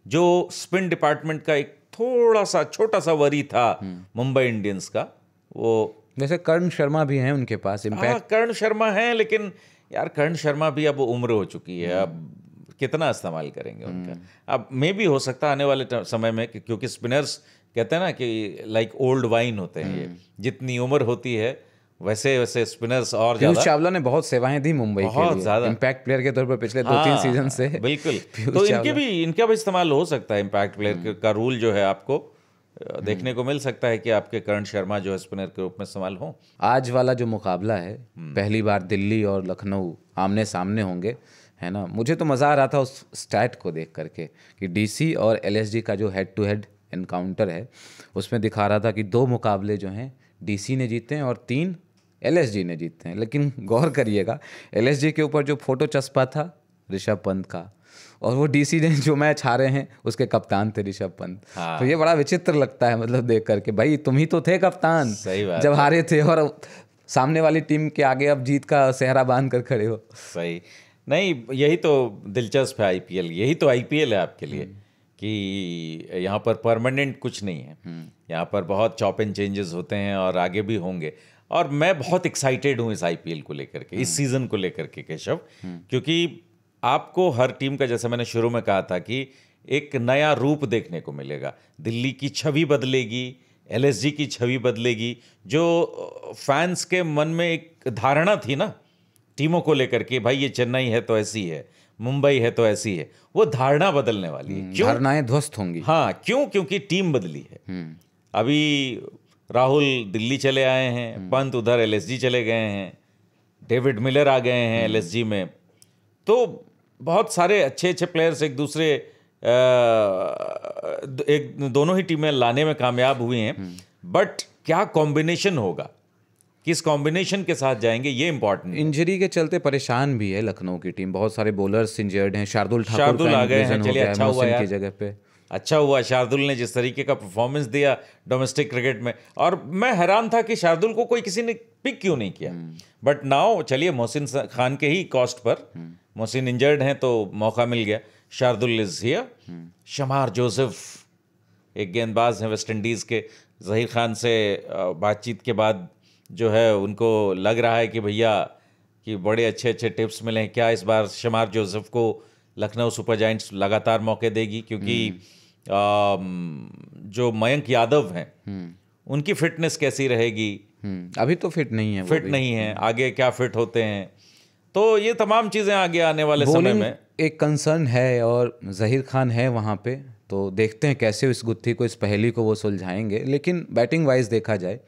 जो स्पिन डिपार्टमेंट का एक थोड़ा सा छोटा सा वरी था मुंबई इंडियंस का, वो वैसे कर्ण शर्मा भी हैं उनके पास, इम्पैक्ट कर्ण शर्मा हैं, लेकिन यार कर्ण शर्मा भी अब उम्र हो चुकी है, अब कितना इस्तेमाल करेंगे उनका। अब मे भी हो सकता है आने वाले समय में, क्योंकि स्पिनर्स कहते हैं ना कि लाइक ओल्ड वाइन होते हैं, ये जितनी उम्र होती है वैसे वैसे स्पिनर्स और पीयूष चावला ने बहुत सेवाएं दी मुंबई के लिए, बहुत ज्यादा इम्पैक्ट प्लेयर के तौर पर पिछले 2-3 सीजन से। बिल्कुल, तो इनका भी इस्तेमाल हो सकता है। इम्पैक्ट प्लेयर का रूल जो है आपको देखने को मिल सकता है कि आपके कर्ण शर्मा जो है स्पिनर के रूप में इस्तेमाल हो। आज वाला जो मुकाबला है, पहली बार दिल्ली और लखनऊ आमने सामने होंगे, है ना। मुझे तो मज़ा आ रहा था उस स्टैट को देख करके कि डीसी और एलएसजी का जो हेड टू हेड एनकाउंटर है, उसमें दिखा रहा था कि 2 मुकाबले जो हैं डीसी ने जीते हैं और 3 एलएसजी ने जीते हैं। लेकिन गौर करिएगा, एलएसजी के ऊपर जो फोटो चस्पा था ऋषभ पंत का, और वो डीसी ने जो मैच हारे हैं उसके कप्तान थे ऋषभ पंत। तो ये बड़ा विचित्र लगता है, मतलब देख करके, भाई तुम ही तो थे कप्तान जब हारे थे, और सामने वाली टीम के आगे अब जीत का सेहरा बांध कर खड़े हो। सही नहीं, यही तो दिलचस्प है आईपीएल, यही तो आईपीएल है आपके लिए कि यहाँ पर परमानेंट कुछ नहीं है, यहाँ पर बहुत चॉप एंड चेंजेस होते हैं और आगे भी होंगे। और मैं बहुत एक्साइटेड हूँ इस आईपीएल को लेकर के, इस सीज़न को लेकर के केशव, क्योंकि आपको हर टीम का, जैसे मैंने शुरू में कहा था कि एक नया रूप देखने को मिलेगा। दिल्ली की छवि बदलेगी, एलएसजी की छवि बदलेगी। जो फैंस के मन में एक धारणा थी ना टीमों को लेकर के, भाई ये चेन्नई है तो ऐसी है, मुंबई है तो ऐसी है, वो धारणा बदलने वाली है। क्यों? धारणाएं ध्वस्त होंगी। हाँ, क्यों? क्योंकि टीम बदली है। अभी राहुल दिल्ली चले आए हैं, पंत उधर एलएसजी चले गए हैं, डेविड मिलर आ गए हैं एलएसजी में। तो बहुत सारे अच्छे अच्छे प्लेयर्स एक दूसरे दोनों ही टीमें लाने में कामयाब हुई हैं। बट क्या कॉम्बिनेशन होगा, किस कॉम्बिनेशन के साथ जाएंगे, ये इंपॉर्टेंट। इंजरी के चलते परेशान भी है लखनऊ की टीम, बहुत सारे बॉलर्स इंजर्ड हैं। शार्दुल शार्दुल आ गए हैं, चलिए अच्छा हुआ यार, की जगह पे अच्छा हुआ शार्दुल ने जिस तरीके का परफॉर्मेंस दिया डोमेस्टिक क्रिकेट में। और मैं हैरान था कि शार्दुल को कोई किसी ने पिक क्यों नहीं किया। बट नाउ चलिए मोहसिन खान के ही कॉस्ट पर, मोहसिन इंजर्ड हैं तो मौका मिल गया। Shardul is here. शमार जोसेफ एक गेंदबाज हैं वेस्ट इंडीज़ के, ज़हीर खान से बातचीत के बाद जो है उनको लग रहा है कि भैया कि बड़े अच्छे अच्छे टिप्स मिले हैं। क्या इस बार शमार जोसेफ को लखनऊ सुपर जायंट्स लगातार मौके देगी? क्योंकि जो मयंक यादव हैं उनकी फिटनेस कैसी रहेगी? अभी तो फिट नहीं है, फिट नहीं है, आगे क्या फिट होते हैं? तो ये तमाम चीज़ें आगे आने वाले समय में एक कंसर्न है। और ज़हीर खान है वहाँ पे, तो देखते हैं कैसे इस गुत्थी को, इस पहेली को वो सुलझाएंगे। लेकिन बैटिंग वाइज देखा जाए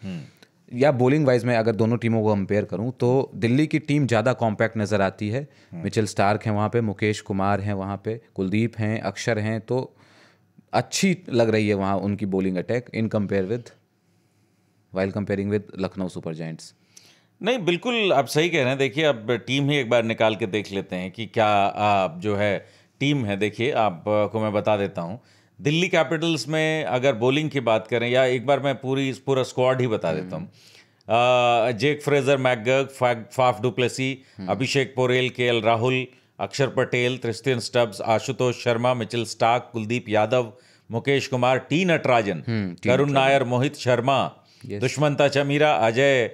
या बॉलिंग वाइज में अगर दोनों टीमों को कंपेयर करूं तो दिल्ली की टीम ज़्यादा कॉम्पैक्ट नज़र आती है। मिचेल स्टार्क हैं वहाँ पे, मुकेश कुमार हैं वहाँ पे, कुलदीप हैं, अक्षर हैं, तो अच्छी लग रही है वहाँ उनकी bowling attack in compare with while comparing with Lucknow super giants. नहीं, बिल्कुल आप सही कह रहे हैं। देखिए अब टीम ही एक बार निकाल के देख लेते हैं कि क्या जो है टीम है। देखिए आपको मैं बता देता हूँ, दिल्ली कैपिटल्स में अगर बॉलिंग की बात करें, या एक बार मैं पूरा स्क्वाड ही बता देता हूँ। Jake Fraser McGurk, Faf du Plessis, Abhishek Porel, KL Rahul, Axar Patel, Christian Stubbs, Ashutosh Sharma, Mitchell Starc, Kuldeep Yadav, Mukesh Kumar, T Natarajan, Karun Nair, Mohit Sharma, Dushmantha Chameera, Ajay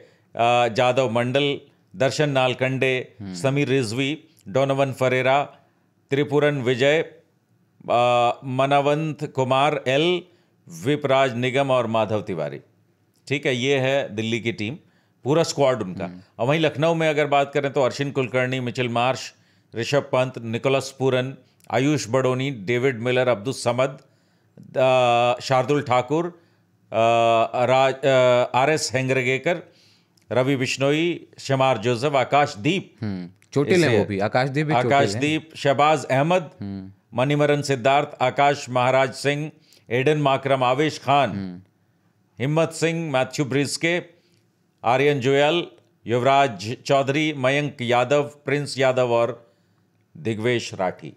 Jadav Mandal, Darshan Nalkande, Sameer Rizvi, Donovan Ferreira, Tripurana Vijay, Manvanth Kumar L, Vipraj Nigam और माधव तिवारी। ठीक है, ये है दिल्ली की टीम, पूरा स्क्वाड उनका। और वहीं लखनऊ में अगर बात करें तो Arshin Kulkarni, Mitchell Marsh, Rishabh Pant, Nicholas Pooran, Ayush Badoni, David Miller, Abdul Samad, Shardul Thakur, RS Hangargekar, Ravi Bishnoi, Shamar Joseph, Akashdeep, चोटिल हैं वो भी, Akashdeep, Shahbaz Ahmed, Manimaran Siddharth, Akash Maharaj Singh, Aiden Markram, Avesh Khan, Himmat Singh, Matthew Breetzke, Aryan Juyal, Yuvraj Chaudhary, Mayank Yadav, Prince Yadav और दिग्वेश राठी।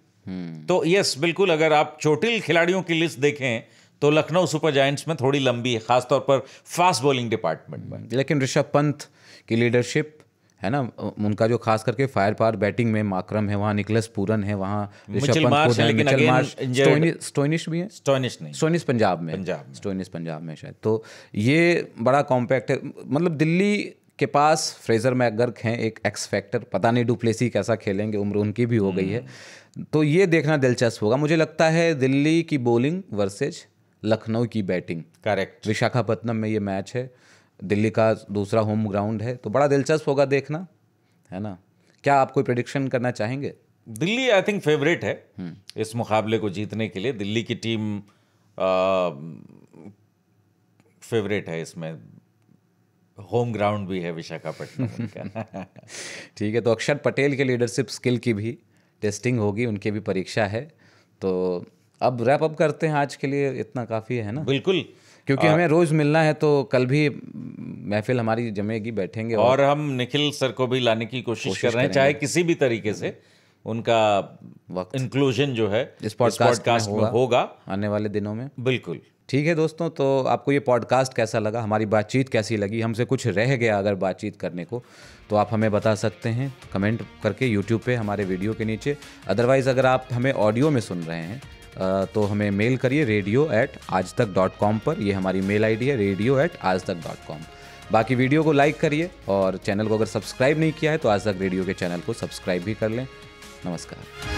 तो यस, बिल्कुल अगर आप चोटिल खिलाड़ियों की लिस्ट देखें तो लखनऊ सुपर जायंट्स में थोड़ी लंबी है, खासतौर पर फास्ट बॉलिंग डिपार्टमेंट में। लेकिन ऋषभ पंत की लीडरशिप है ना, उनका जो खास करके फायर पावर बैटिंग में माकरम है, वहाँ निकोलस पूरन है, वहाँ ऋषभ पंत, लेकिन स्टोइनिश भी है, स्टोइनिश पंजाब में, स्टोइनिश पंजाब में शायद। तो ये बड़ा कॉम्पैक्ट है। मतलब दिल्ली के पास फ्रेजर मैकगर्क हैं, एक एक्स फैक्टर, पता नहीं डुप्लेसी कैसा खेलेंगे, उम्र उनकी भी हो गई है, तो ये देखना दिलचस्प होगा। मुझे लगता है दिल्ली की बॉलिंग वर्सेज लखनऊ की बैटिंग, करेक्ट, विशाखापत्तनम में ये मैच है, दिल्ली का दूसरा होम ग्राउंड है, तो बड़ा दिलचस्प होगा देखना, है ना। क्या आप कोई प्रेडिक्शन करना चाहेंगे? दिल्ली आई थिंक फेवरेट है इस मुकाबले को जीतने के लिए। दिल्ली की टीम फेवरेट है इसमें, होम ग्राउंड भी है विशाखापट्टनम का। ठीक है, तो अक्षर पटेल के लीडरशिप स्किल की भी टेस्टिंग होगी, उनकी भी परीक्षा है। तो अब रैप अप करते हैं, आज के लिए इतना काफ़ी है ना। बिल्कुल, क्योंकि हमें रोज़ मिलना है, तो कल भी महफिल हमारी जमेगी, बैठेंगे और हम निखिल सर को भी लाने की कोशिश कर रहे हैं, चाहे किसी भी तरीके से उनका इंक्लूजन जो है इस पॉडकास्ट में होगा आने वाले दिनों में। बिल्कुल ठीक है दोस्तों, तो आपको ये पॉडकास्ट कैसा लगा, हमारी बातचीत कैसी लगी, हमसे कुछ रह गया अगर बातचीत करने को, तो आप हमें बता सकते हैं कमेंट करके यूट्यूब पे हमारे वीडियो के नीचे। अदरवाइज़ अगर आप हमें ऑडियो में सुन रहे हैं तो हमें मेल करिए radio@aajtak.com पर, ये हमारी मेल आईडी है radio@aajtak.com। बाकी वीडियो को लाइक करिए और चैनल को अगर सब्सक्राइब नहीं किया है तो आज तक रेडियो के चैनल को सब्सक्राइब भी कर लें। नमस्कार।